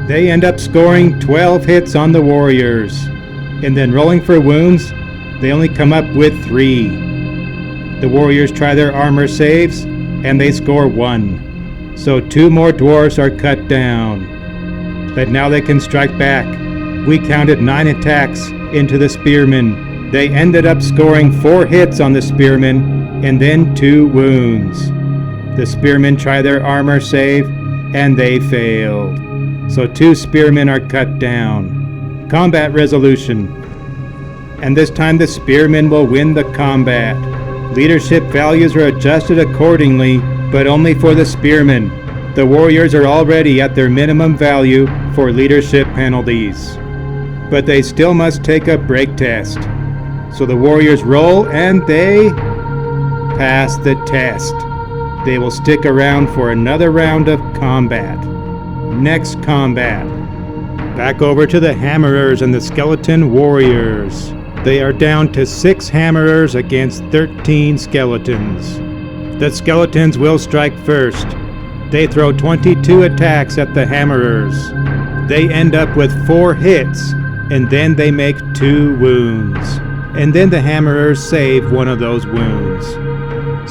They end up scoring 12 hits on the warriors. And then rolling for wounds, they only come up with 3. The warriors try their armor saves, and they score 1. So 2 more dwarves are cut down. But now they can strike back. We counted 9 attacks into the spearmen. They ended up scoring 4 hits on the spearmen, and then 2 wounds. The spearmen try their armor save, and they failed. So 2 spearmen are cut down. Combat resolution. And this time the spearmen will win the combat. Leadership values are adjusted accordingly, but only for the spearmen. The warriors are already at their minimum value for leadership penalties. But they still must take a break test. So the warriors roll and they pass the test. They will stick around for another round of combat. Next combat. Back over to the Hammerers and the Skeleton Warriors. They are down to 6 Hammerers against 13 Skeletons. The Skeletons will strike first. They throw 22 attacks at the Hammerers. They end up with 4 hits, and then they make 2 wounds. And then the Hammerers save one of those wounds.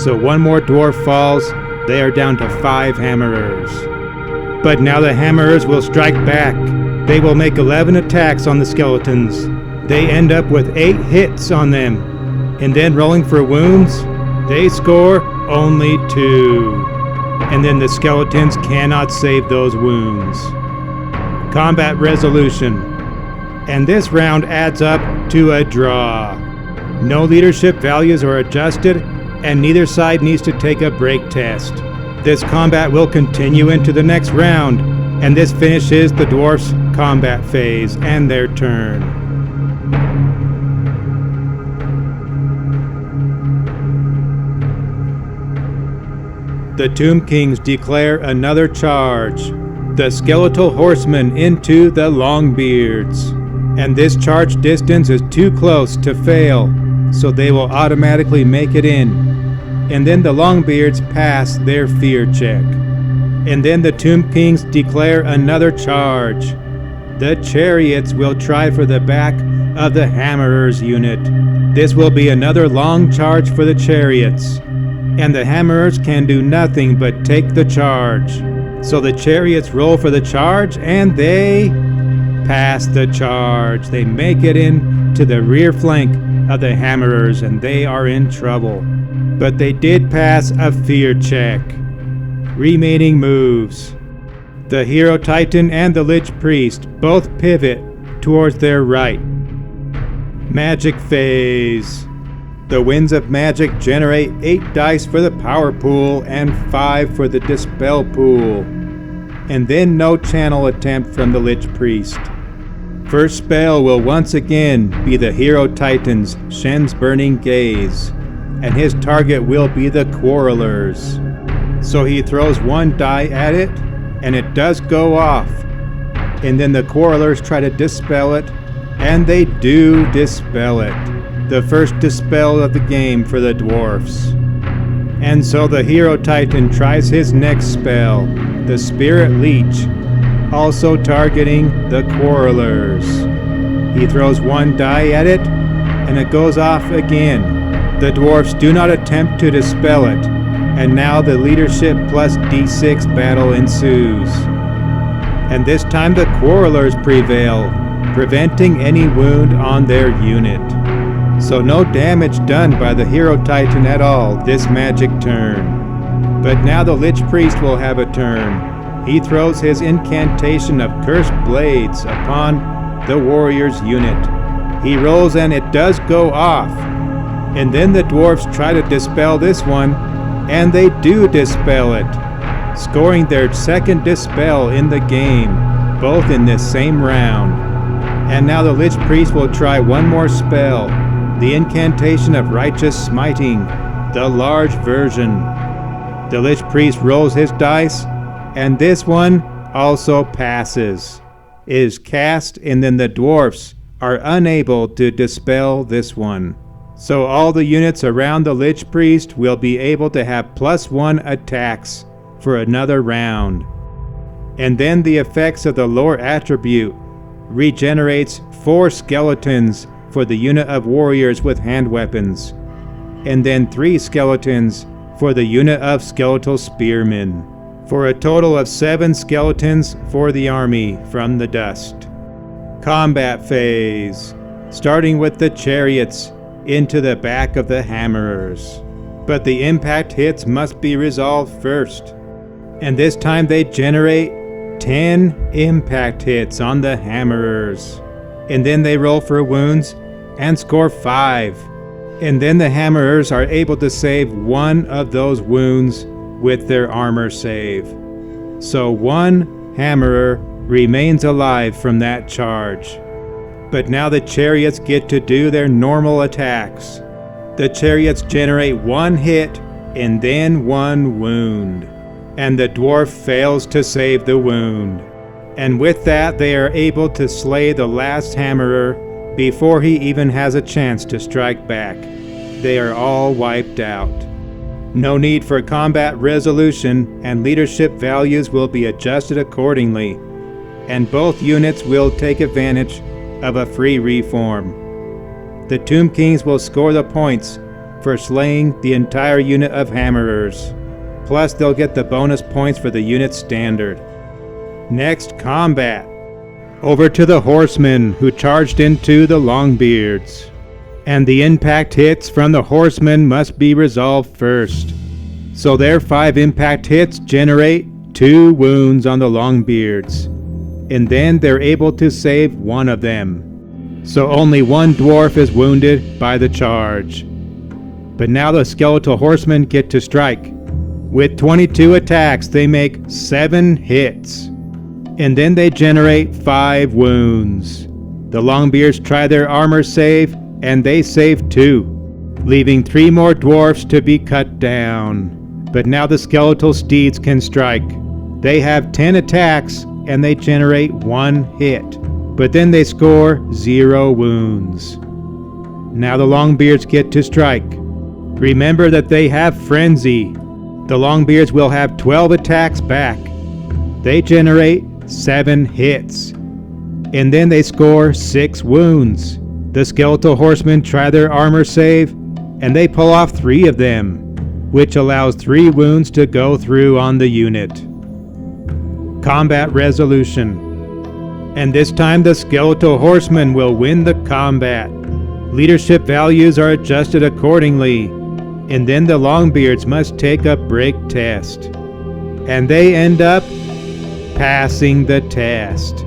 So 1 more dwarf falls. They are down to 5 Hammerers. But now the Hammerers will strike back. They will make 11 attacks on the Skeletons. They end up with 8 hits on them. And then rolling for wounds, they score only 2. And then the Skeletons cannot save those wounds. Combat resolution. And this round adds up to a draw. No leadership values are adjusted, and neither side needs to take a break test. This combat will continue into the next round, and this finishes the Dwarfs' combat phase and their turn. The Tomb Kings declare another charge. The skeletal horsemen into the Longbeards. And this charge distance is too close to fail, so they will automatically make it in. And then the Longbeards pass their fear check. And then the Tomb Kings declare another charge. The Chariots will try for the back of the Hammerers unit. This will be another long charge for the Chariots. And the Hammerers can do nothing but take the charge. So the Chariots roll for the charge, and they pass the charge. They make it in to the rear flank of the Hammerers, and they are in trouble. But they did pass a fear check. Remaining moves. The Hero Titan and the Lich Priest both pivot towards their right. Magic phase. The Winds of Magic generate 8 dice for the power pool and 5 for the dispel pool. And then no channel attempt from the Lich Priest. First spell will once again be the Hero Titan's Shen's Burning Gaze, and his target will be the Quarrelers. So he throws one die at it, and it does go off. And then the quarrelers try to dispel it, and they do dispel it. The first dispel of the game for the dwarfs. And so the hero titan tries his next spell, the Spirit Leech, also targeting the quarrelers. He throws one die at it, and it goes off again. The dwarfs do not attempt to dispel it, and now the leadership plus d6 battle ensues. And this time the quarrelers prevail, preventing any wound on their unit. So no damage done by the hero titan at all this magic turn. But now the Lich Priest will have a turn. He throws his incantation of Cursed Blades upon the warrior's unit. He rolls and it does go off. And then the dwarfs try to dispel this one, and they do dispel it, scoring their second dispel in the game, both in this same round. And now the Lich Priest will try one more spell, the incantation of Righteous Smiting, the large version. The Lich Priest rolls his dice, and this one also passes. It is cast, and then the dwarfs are unable to dispel this one. So all the units around the Lich Priest will be able to have +1 attacks for another round. And then the effects of the lore attribute regenerates 4 skeletons for the unit of warriors with hand weapons, and then 3 skeletons for the unit of skeletal spearmen, for a total of 7 skeletons for the army from the dust. Combat phase, starting with the chariots into the back of the hammerers. But the impact hits must be resolved first, and this time they generate 10 impact hits on the hammerers, and then they roll for wounds and score 5, and then the hammerers are able to save 1 of those wounds with their armor save. So 1 hammerer remains alive from that charge. But now the chariots get to do their normal attacks. The chariots generate 1 hit and then 1 wound, and the dwarf fails to save the wound. And with that they are able to slay the last hammerer before he even has a chance to strike back. They are all wiped out. No need for combat resolution, and leadership values will be adjusted accordingly, and both units will take advantage of a free reform. The Tomb Kings will score the points for slaying the entire unit of hammerers, plus they'll get the bonus points for the unit standard. Next, combat. Over to the horsemen who charged into the Longbeards. And the impact hits from the horsemen must be resolved first. So their 5 impact hits generate 2 wounds on the Longbeards, and then they're able to save 1 of them. So only 1 dwarf is wounded by the charge. But now the skeletal horsemen get to strike. With 22 attacks, they make 7 hits, and then they generate 5 wounds. The Longbeards try their armor save, and they save 2, leaving 3 more dwarfs to be cut down. But now the skeletal steeds can strike. They have 10 attacks, and they generate 1 hit, but then they score 0 wounds. Now the Longbeards get to strike. Remember that they have Frenzy. The Longbeards will have 12 attacks back. They generate 7 hits, and then they score 6 wounds. The skeletal horsemen try their armor save, and they pull off 3 of them, which allows 3 wounds to go through on the unit. Combat resolution. And this time the skeletal horsemen will win the combat. Leadership values are adjusted accordingly, and then the Longbeards must take a break test. And they end up passing the test.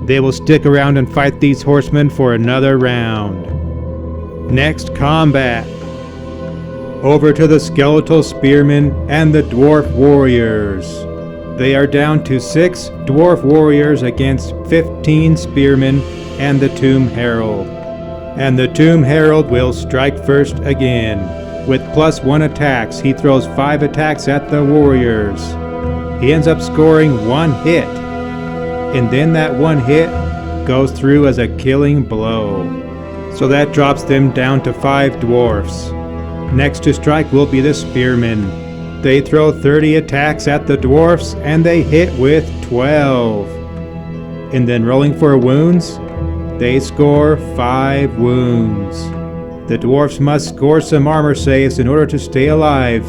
They will stick around and fight these horsemen for another round. Next, combat. Over to the skeletal spearmen and the dwarf warriors. They are down to 6 dwarf warriors against 15 spearmen and the Tomb Herald. And the Tomb Herald will strike first again, With +1 attacks, he throws 5 attacks at the warriors. He ends up scoring 1 hit, and then that 1 hit goes through as a killing blow. So that drops them down to 5 dwarfs. Next to strike will be the spearmen. They throw 30 attacks at the dwarfs and they hit with 12. And then rolling for wounds, they score 5 wounds. The dwarfs must score some armor saves in order to stay alive.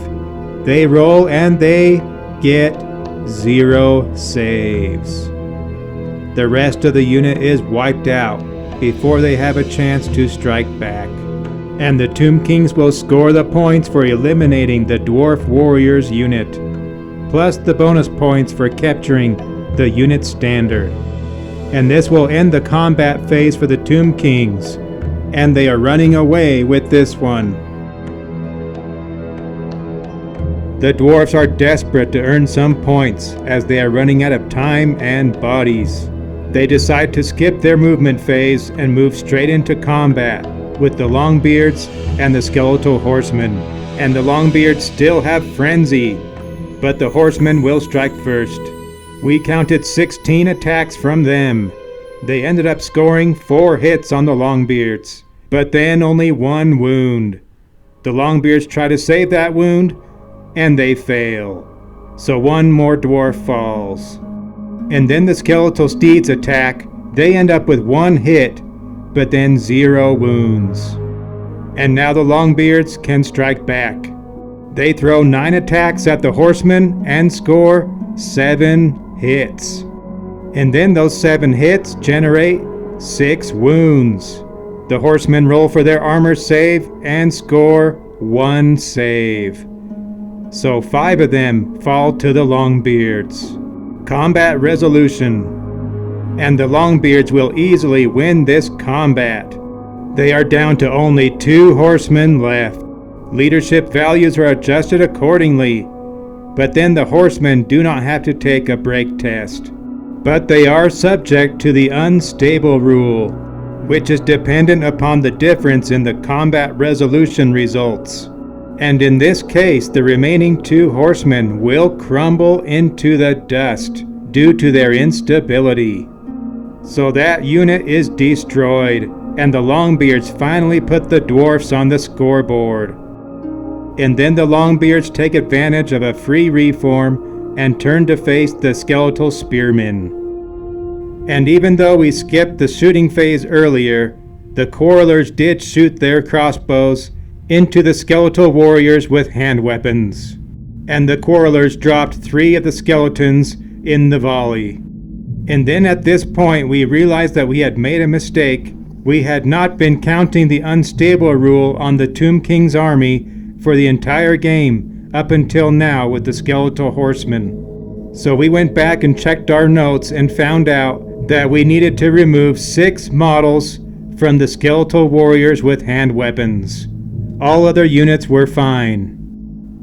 They roll and they get 0 saves. The rest of the unit is wiped out before they have a chance to strike back. And the Tomb Kings will score the points for eliminating the Dwarf Warriors unit, plus the bonus points for capturing the unit standard. And this will end the combat phase for the Tomb Kings, and they are running away with this one. The dwarfs are desperate to earn some points as they are running out of time and bodies. They decide to skip their movement phase and move straight into combat with the Longbeards and the Skeletal Horsemen. And the Longbeards still have frenzy, but the Horsemen will strike first. We counted 16 attacks from them. They ended up scoring 4 hits on the Longbeards, but then only 1 wound. The Longbeards try to save that wound, and they fail. So 1 more dwarf falls. And then the Skeletal Steeds attack. They end up with 1 hit, but then 0 wounds. And now the Longbeards can strike back. They throw 9 attacks at the Horsemen and score 7 hits. And then those 7 hits generate 6 wounds. The Horsemen roll for their armor save and score 1 save. So 5 of them fall to the Longbeards. Combat resolution. And the Longbeards will easily win this combat. They are down to only 2 horsemen left. Leadership values are adjusted accordingly, but then the horsemen do not have to take a break test. But they are subject to the unstable rule, which is dependent upon the difference in the combat resolution results. And in this case, the remaining 2 horsemen will crumble into the dust due to their instability. So that unit is destroyed, and the Longbeards finally put the dwarfs on the scoreboard. And then the Longbeards take advantage of a free reform and turn to face the Skeletal Spearmen. And even though we skipped the shooting phase earlier, the Quarrelers did shoot their crossbows into the Skeletal Warriors with hand weapons. And the Quarrelers dropped 3 of the skeletons in the volley. And then at this point we realized that we had made a mistake. We had not been counting the unstable rule on the Tomb King's army for the entire game up until now with the Skeletal Horsemen. So we went back and checked our notes and found out that we needed to remove 6 models from the Skeletal Warriors with hand weapons. All other units were fine.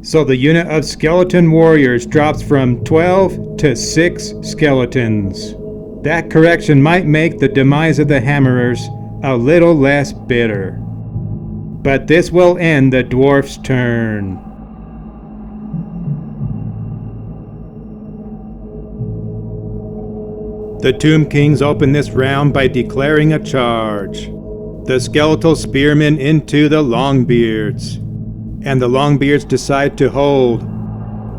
So the unit of Skeleton Warriors drops from 12 to 6 skeletons. That correction might make the demise of the Hammerers a little less bitter. But this will end the dwarf's turn. The Tomb Kings open this round by declaring a charge. The Skeletal Spearmen into the Longbeards. And the Longbeards decide to hold.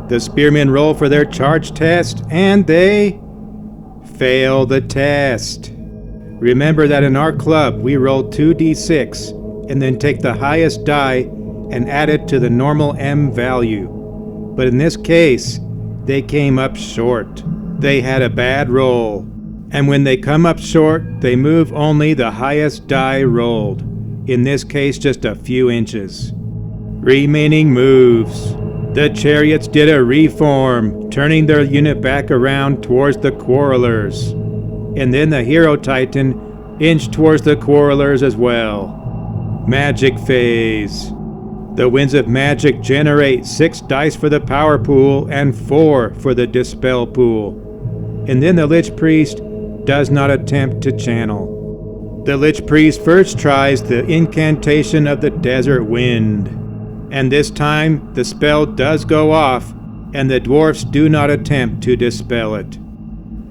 The Spearmen roll for their charge test, and they fail the test. Remember that in our club we roll 2d6 and then take the highest die and add it to the normal M value. But in this case, they came up short. They had a bad roll. And when they come up short, they move only the highest die rolled. In this case, just a few inches. Remaining moves. The Chariots did a reform, turning their unit back around towards the Quarrelers. And then the Hero Titan inched towards the Quarrelers as well. Magic phase. The Winds of Magic generate 6 dice for the power pool and 4 for the dispel pool. And then the Lich Priest does not attempt to channel. The Lich Priest first tries the incantation of the Desert Wind. And this time, the spell does go off, and the dwarfs do not attempt to dispel it.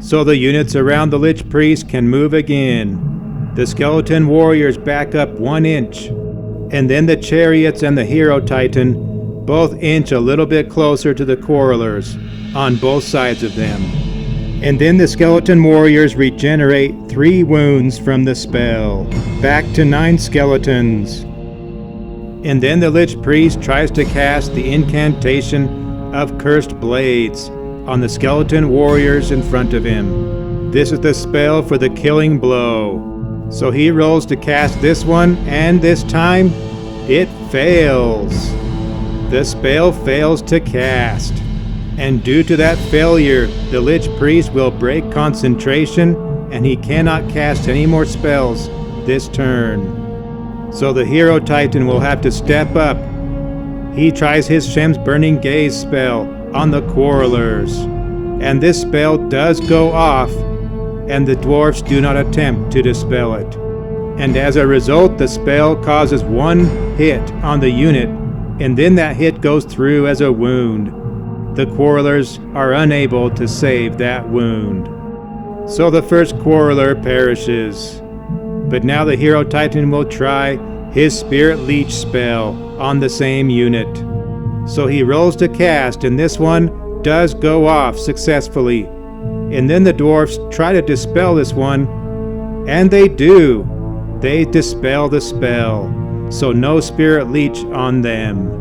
So the units around the Lich Priest can move again. The skeleton warriors back up 1 inch, and then the chariots and the Hero Titan both inch a little bit closer to the quarrelers on both sides of them. And then the skeleton warriors regenerate 3 wounds from the spell, back to 9 skeletons. And then the Lich Priest tries to cast the incantation of Cursed Blades on the skeleton warriors in front of him. This is the spell for the killing blow. So he rolls to cast this one, and this time, it fails. The spell fails to cast. And due to that failure, the Lich Priest will break concentration, and he cannot cast any more spells this turn. So the Hero Titan will have to step up. He tries his Shem's Burning Gaze spell on the quarrelers, and this spell does go off, and the dwarfs do not attempt to dispel it. And as a result, the spell causes 1 hit on the unit, and then that hit goes through as a wound. The quarrelers are unable to save that wound. So the first quarreler perishes. But now the Hero Titan will try his Spirit Leech spell on the same unit. So he rolls to cast, and this one does go off successfully. And then the dwarfs try to dispel this one, and they do. They dispel the spell, so no Spirit Leech on them.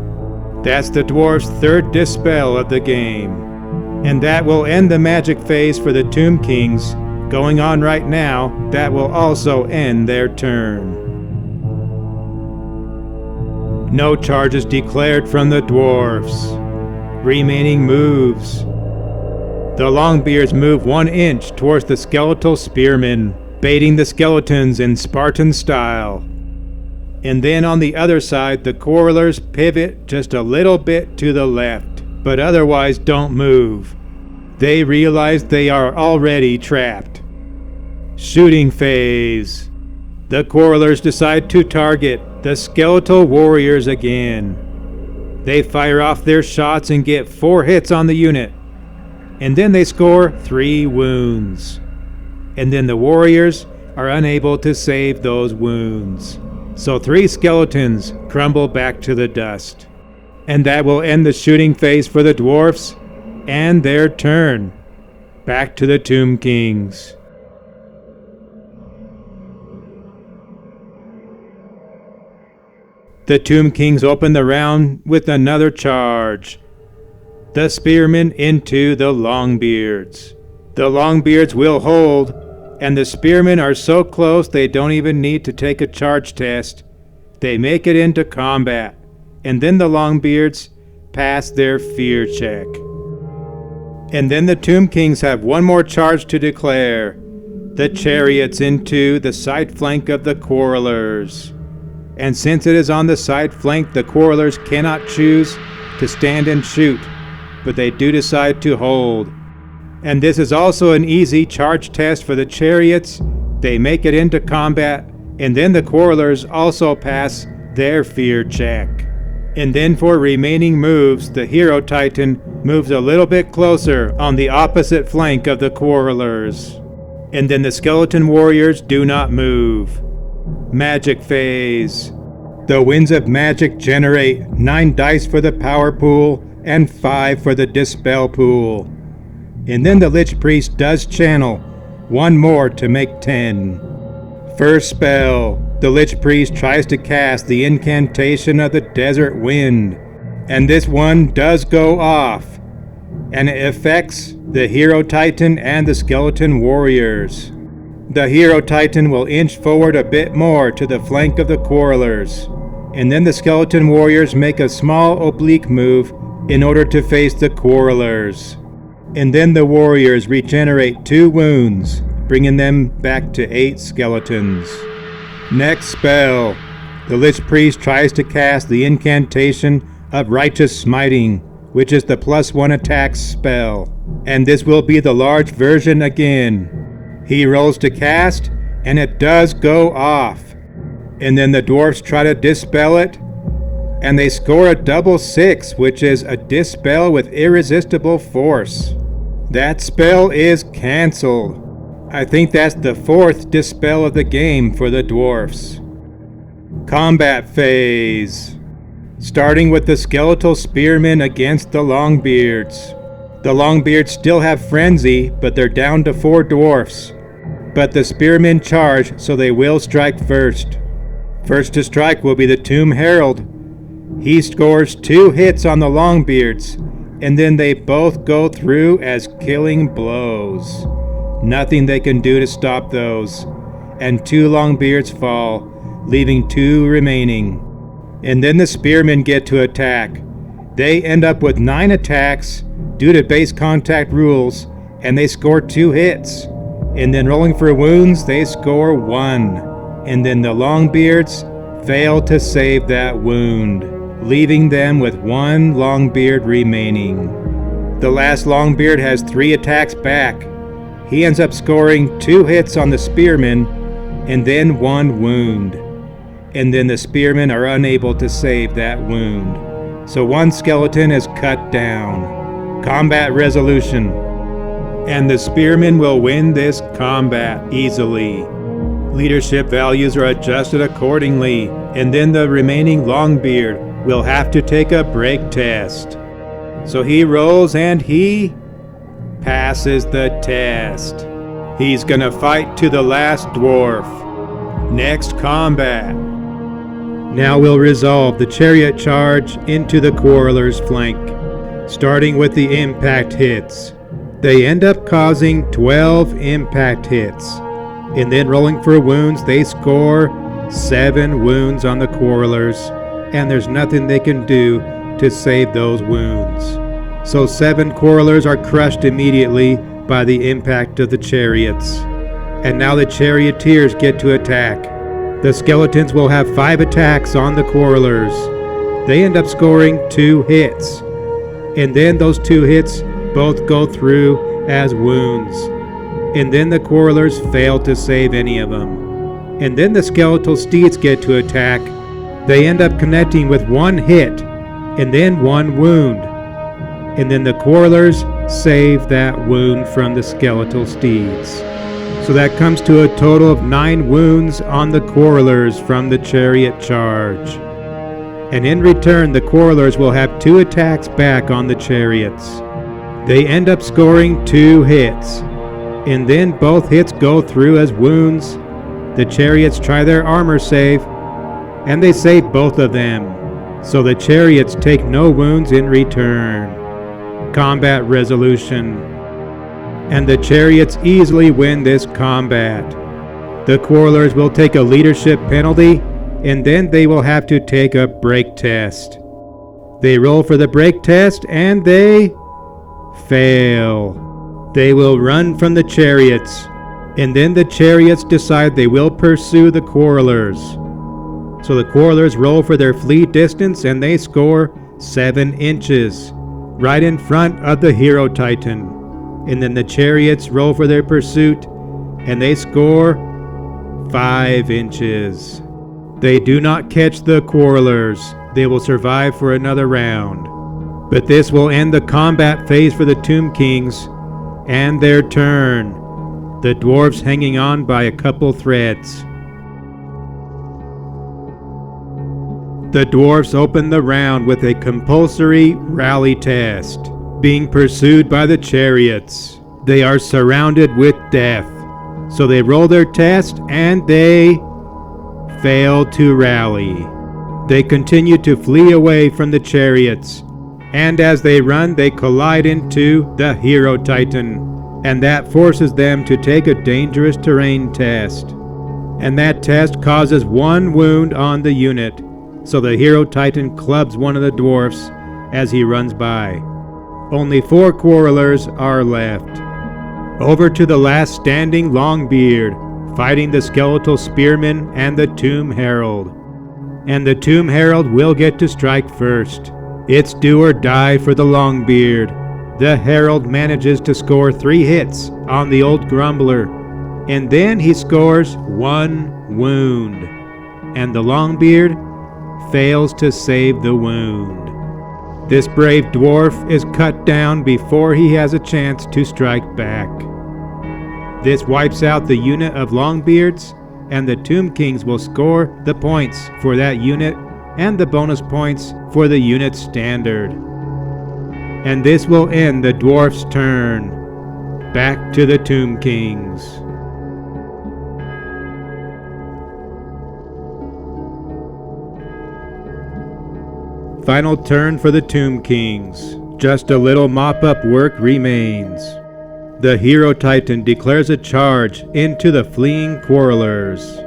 That's the dwarfs' 3rd dispel of the game. And that will end the magic phase for the Tomb Kings. Going on right now, that will also end their turn. No charges declared from the dwarfs. Remaining moves. The Longbeards move 1 inch towards the skeletal spearmen, baiting the skeletons in Spartan style. And then on the other side, the quarrelers pivot just a little bit to the left, but otherwise don't move. They realize they are already trapped. Shooting phase. The quarrelers decide to target the skeletal warriors again. They fire off their shots and get 4 hits on the unit. And then they score 3 wounds. And then the warriors are unable to save those wounds. So 3 skeletons crumble back to the dust. And that will end the shooting phase for the dwarfs and their turn. Back to the Tomb Kings. The Tomb Kings open the round with another charge. The spearmen into the Longbeards. The Longbeards will hold, and the spearmen are so close they don't even need to take a charge test. They make it into combat, and then the Longbeards pass their fear check. And then the Tomb Kings have 1 more charge to declare. The chariots into the side flank of the quarrelers. And since it is on the side flank, the quarrelers cannot choose to stand and shoot, but they do decide to hold. And this is also an easy charge test for the chariots. They make it into combat, and then the quarrelers also pass their fear check. And then for remaining moves, the Hero Titan moves a little bit closer on the opposite flank of the quarrelers. And then the skeleton warriors do not move. Magic phase. The winds of magic generate 9 dice for the power pool and 5 for the dispel pool. And then the Lich Priest does channel 1 more to make 10. First spell. The Lich Priest tries to cast the incantation of the Desert Wind. And this one does go off. And it affects the Hero Titan and the Skeleton Warriors. The Hero Titan will inch forward a bit more to the flank of the quarrelers, and then the Skeleton Warriors make a small oblique move in order to face the quarrelers. And then the warriors regenerate 2 wounds, bringing them back to 8 skeletons. Next spell. The Lich Priest tries to cast the incantation of Righteous Smiting, which is the +1 attack spell, and this will be the large version again. He rolls to cast, and it does go off. And then the dwarfs try to dispel it, and they score a double 6, which is a dispel with irresistible force. That spell is cancelled. I think that's the 4th dispel of the game for the dwarfs. Combat phase. Starting with the skeletal spearmen against the Longbeards. The Longbeards still have frenzy, but they're down to 4 dwarfs. But the spearmen charge, so they will strike first. First to strike will be the Tomb Herald. He scores 2 hits on the Longbeards, and then they both go through as killing blows. Nothing they can do to stop those, and 2 Longbeards fall, leaving 2 remaining. And then the spearmen get to attack. They end up with 9 attacks due to base contact rules, and they score 2 hits. And then rolling for wounds, they score 1. And then the Longbeards fail to save that wound, leaving them with 1 Longbeard remaining. The last Longbeard has 3 attacks back. He ends up scoring 2 hits on the spearmen, and then 1 wound. And then the spearmen are unable to save that wound. So 1 skeleton is cut down. Combat resolution. And the spearmen will win this combat easily. Leadership values are adjusted accordingly, and then the remaining Longbeard will have to take a break test. So he rolls and he passes the test. He's gonna fight to the last dwarf. Next combat. Now we'll resolve the chariot charge into the quarreler's flank, starting with the impact hits. They end up causing 12 impact hits, and then rolling for wounds, they score 7 wounds on the quarrelers, and there's nothing they can do to save those wounds. So 7 quarrelers are crushed immediately by the impact of the chariots. And now the charioteers get to attack. The skeletons will have 5 attacks on the quarrelers. They end up scoring 2 hits. And then those 2 hits both go through as wounds. And then the quarrelers fail to save any of them. And then the skeletal steeds get to attack. They end up connecting with 1 hit and then 1 wound. And then the quarrelers save that wound from the skeletal steeds. So that comes to a total of 9 wounds on the quarrelers from the chariot charge. And in return, the quarrelers will have 2 attacks back on the chariots. They end up scoring 2 hits. And then both hits go through as wounds. The chariots try their armor save, and they save both of them. So the chariots take no wounds in return. Combat resolution. And the chariots easily win this combat. The quarrelers will take a leadership penalty, and then they will have to take a break test. They roll for the break test, and they fail. They will run from the chariots, and then the chariots decide they will pursue the quarrelers. So the quarrelers roll for their flee distance, and they score 7 inches, right in front of the hero titan. And then the chariots roll for their pursuit, and they score 5 inches. They do not catch the quarrelers. They will survive for another round. But this will end the combat phase for the Tomb Kings and their turn. The dwarves hanging on by a couple threads. The dwarves open the round with a compulsory rally test, being pursued by the chariots. They are surrounded with death. So they roll their test and they fail to rally. They continue to flee away from the chariots. And as they run, they collide into the hero titan. And that forces them to take a dangerous terrain test. And that test causes 1 wound on the unit. So the hero titan clubs one of the dwarfs as he runs by. Only 4 quarrelers are left. Over to the last standing Longbeard, fighting the skeletal spearmen and the Tomb Herald. And the Tomb Herald will get to strike first. It's do or die for the Longbeard. The Herald manages to score 3 hits on the old Grumbler, and then he scores 1 wound. And the Longbeard fails to save the wound. This brave dwarf is cut down before he has a chance to strike back. This wipes out the unit of Longbeards, and the Tomb Kings will score the points for that unit and the bonus points for the unit standard. And this will end the dwarf's turn. Back to the Tomb Kings. Final turn for the Tomb Kings. Just a little mop-up work remains. The Hero Titan declares a charge into the fleeing quarrelers.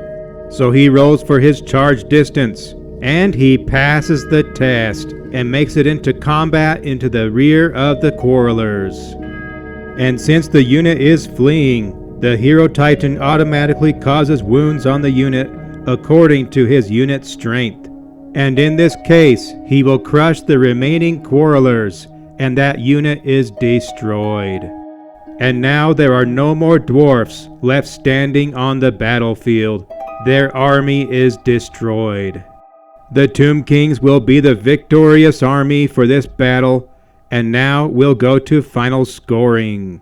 So he rolls for his charge distance, and he passes the test and makes it into combat into the rear of the quarrelers. And since the unit is fleeing, the Hero Titan automatically causes wounds on the unit according to his unit strength. And in this case, he will crush the remaining quarrelers, and that unit is destroyed. And now there are no more dwarfs left standing on the battlefield. Their army is destroyed. The Tomb Kings will be the victorious army for this battle, and now we'll go to final scoring.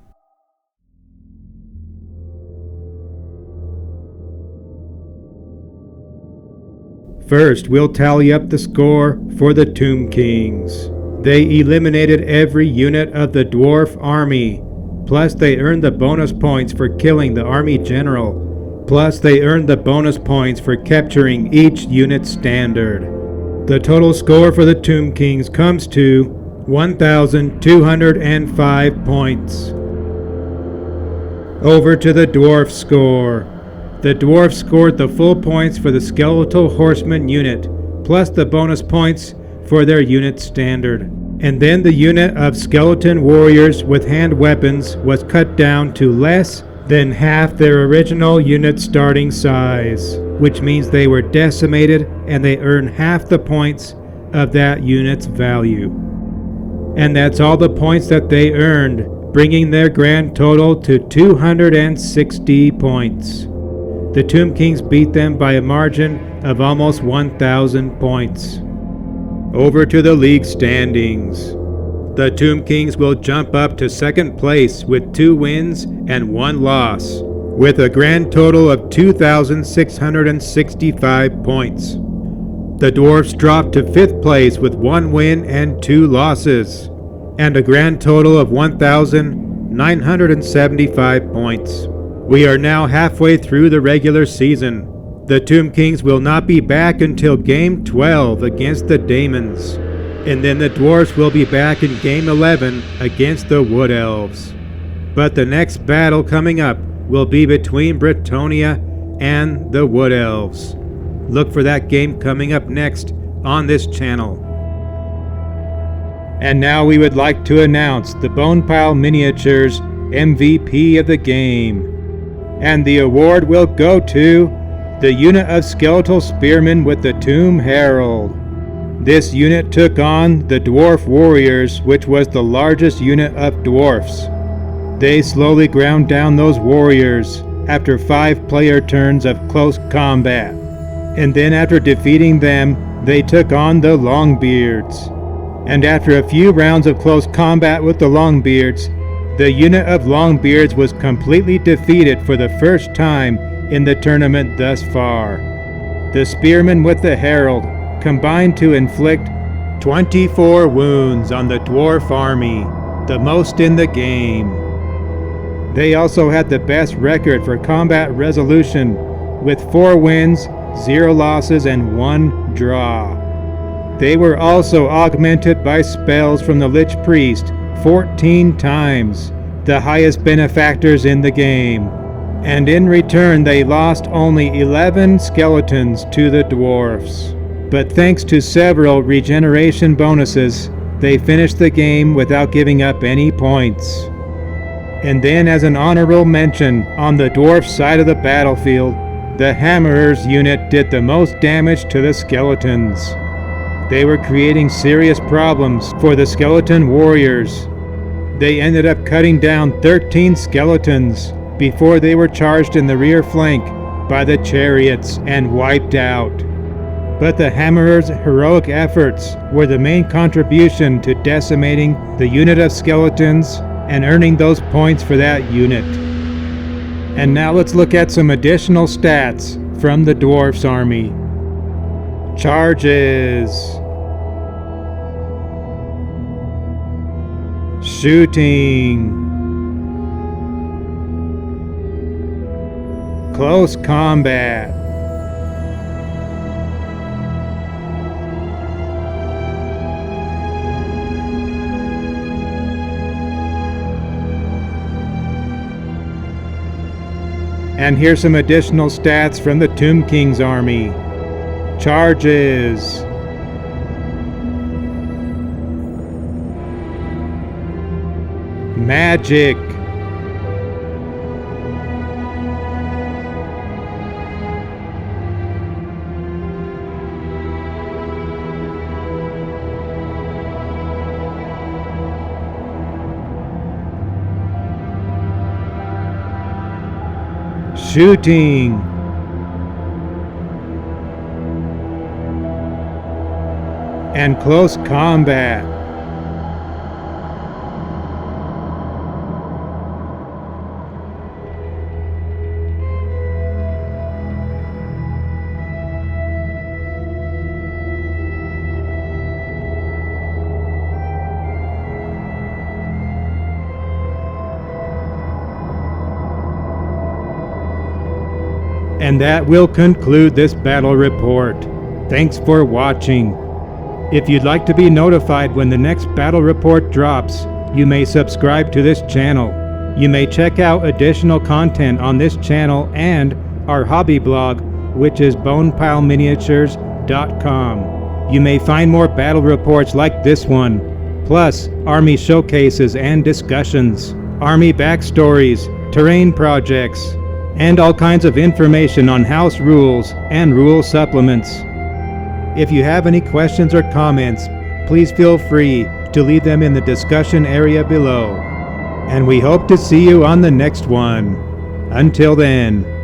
First, we'll tally up the score for the Tomb Kings. They eliminated every unit of the dwarf army, plus they earned the bonus points for killing the army general, plus they earned the bonus points for capturing each unit standard. The total score for the Tomb Kings comes to 1,205 points. Over to the dwarf score. The dwarves scored the full points for the skeletal horseman unit, plus the bonus points for their unit standard. And then the unit of skeleton warriors with hand weapons was cut down to less than half their original unit starting size, which means they were decimated and they earn half the points of that unit's value. And that's all the points that they earned, bringing their grand total to 260 points. The Tomb Kings beat them by a margin of almost 1,000 points. Over to the league standings. The Tomb Kings will jump up to second place with 2 wins and 1 loss, with a grand total of 2,665 points. The Dwarfs drop to 5th place with 1 win and 2 losses, and a grand total of 1,975 points. We are now halfway through the regular season. The Tomb Kings will not be back until Game 12 against the Daemons, and then the Dwarfs will be back in Game 11 against the Wood Elves. But the next battle coming up will be between Bretonnia and the Wood Elves. Look for that game coming up next on this channel. And now we would like to announce the Bonepile Miniatures MVP of the game. And the award will go to the unit of skeletal spearmen with the Tomb Herald. This unit took on the Dwarf Warriors, which was the largest unit of dwarfs. They slowly ground down those warriors after 5 player turns of close combat. And then after defeating them, they took on the Longbeards. And after a few rounds of close combat with the Longbeards, the unit of Longbeards was completely defeated for the first time in the tournament thus far. The Spearmen with the Herald combined to inflict 24 wounds on the Dwarf army, the most in the game. They also had the best record for combat resolution, with 4 wins, 0 losses, and 1 draw. They were also augmented by spells from the Lich Priest 14 times, the highest benefactors in the game. And in return they lost only 11 skeletons to the dwarfs. But thanks to several regeneration bonuses, they finished the game without giving up any points. And then as an honorable mention, on the dwarf side of the battlefield, the Hammerers unit did the most damage to the skeletons. They were creating serious problems for the skeleton warriors. They ended up cutting down 13 skeletons before they were charged in the rear flank by the chariots and wiped out. but the Hammerers' heroic efforts were the main contribution to decimating the unit of skeletons and earning those points for that unit. And now let's look at some additional stats from the Dwarfs army. Charges, shooting, close combat, and here's some additional stats from the Tomb King's army. Charges, magic, shooting, and close combat. And that will conclude this battle report. Thanks for watching. If you'd like to be notified when the next battle report drops, you may subscribe to this channel. You may check out additional content on this channel and our hobby blog, which is bonepileminiatures.com. You may find more battle reports like this one, plus army showcases and discussions, army backstories, terrain projects, and all kinds of information on house rules and rule supplements. If you have any questions or comments, please feel free to leave them in the discussion area below. And we hope to see you on the next one. Until then.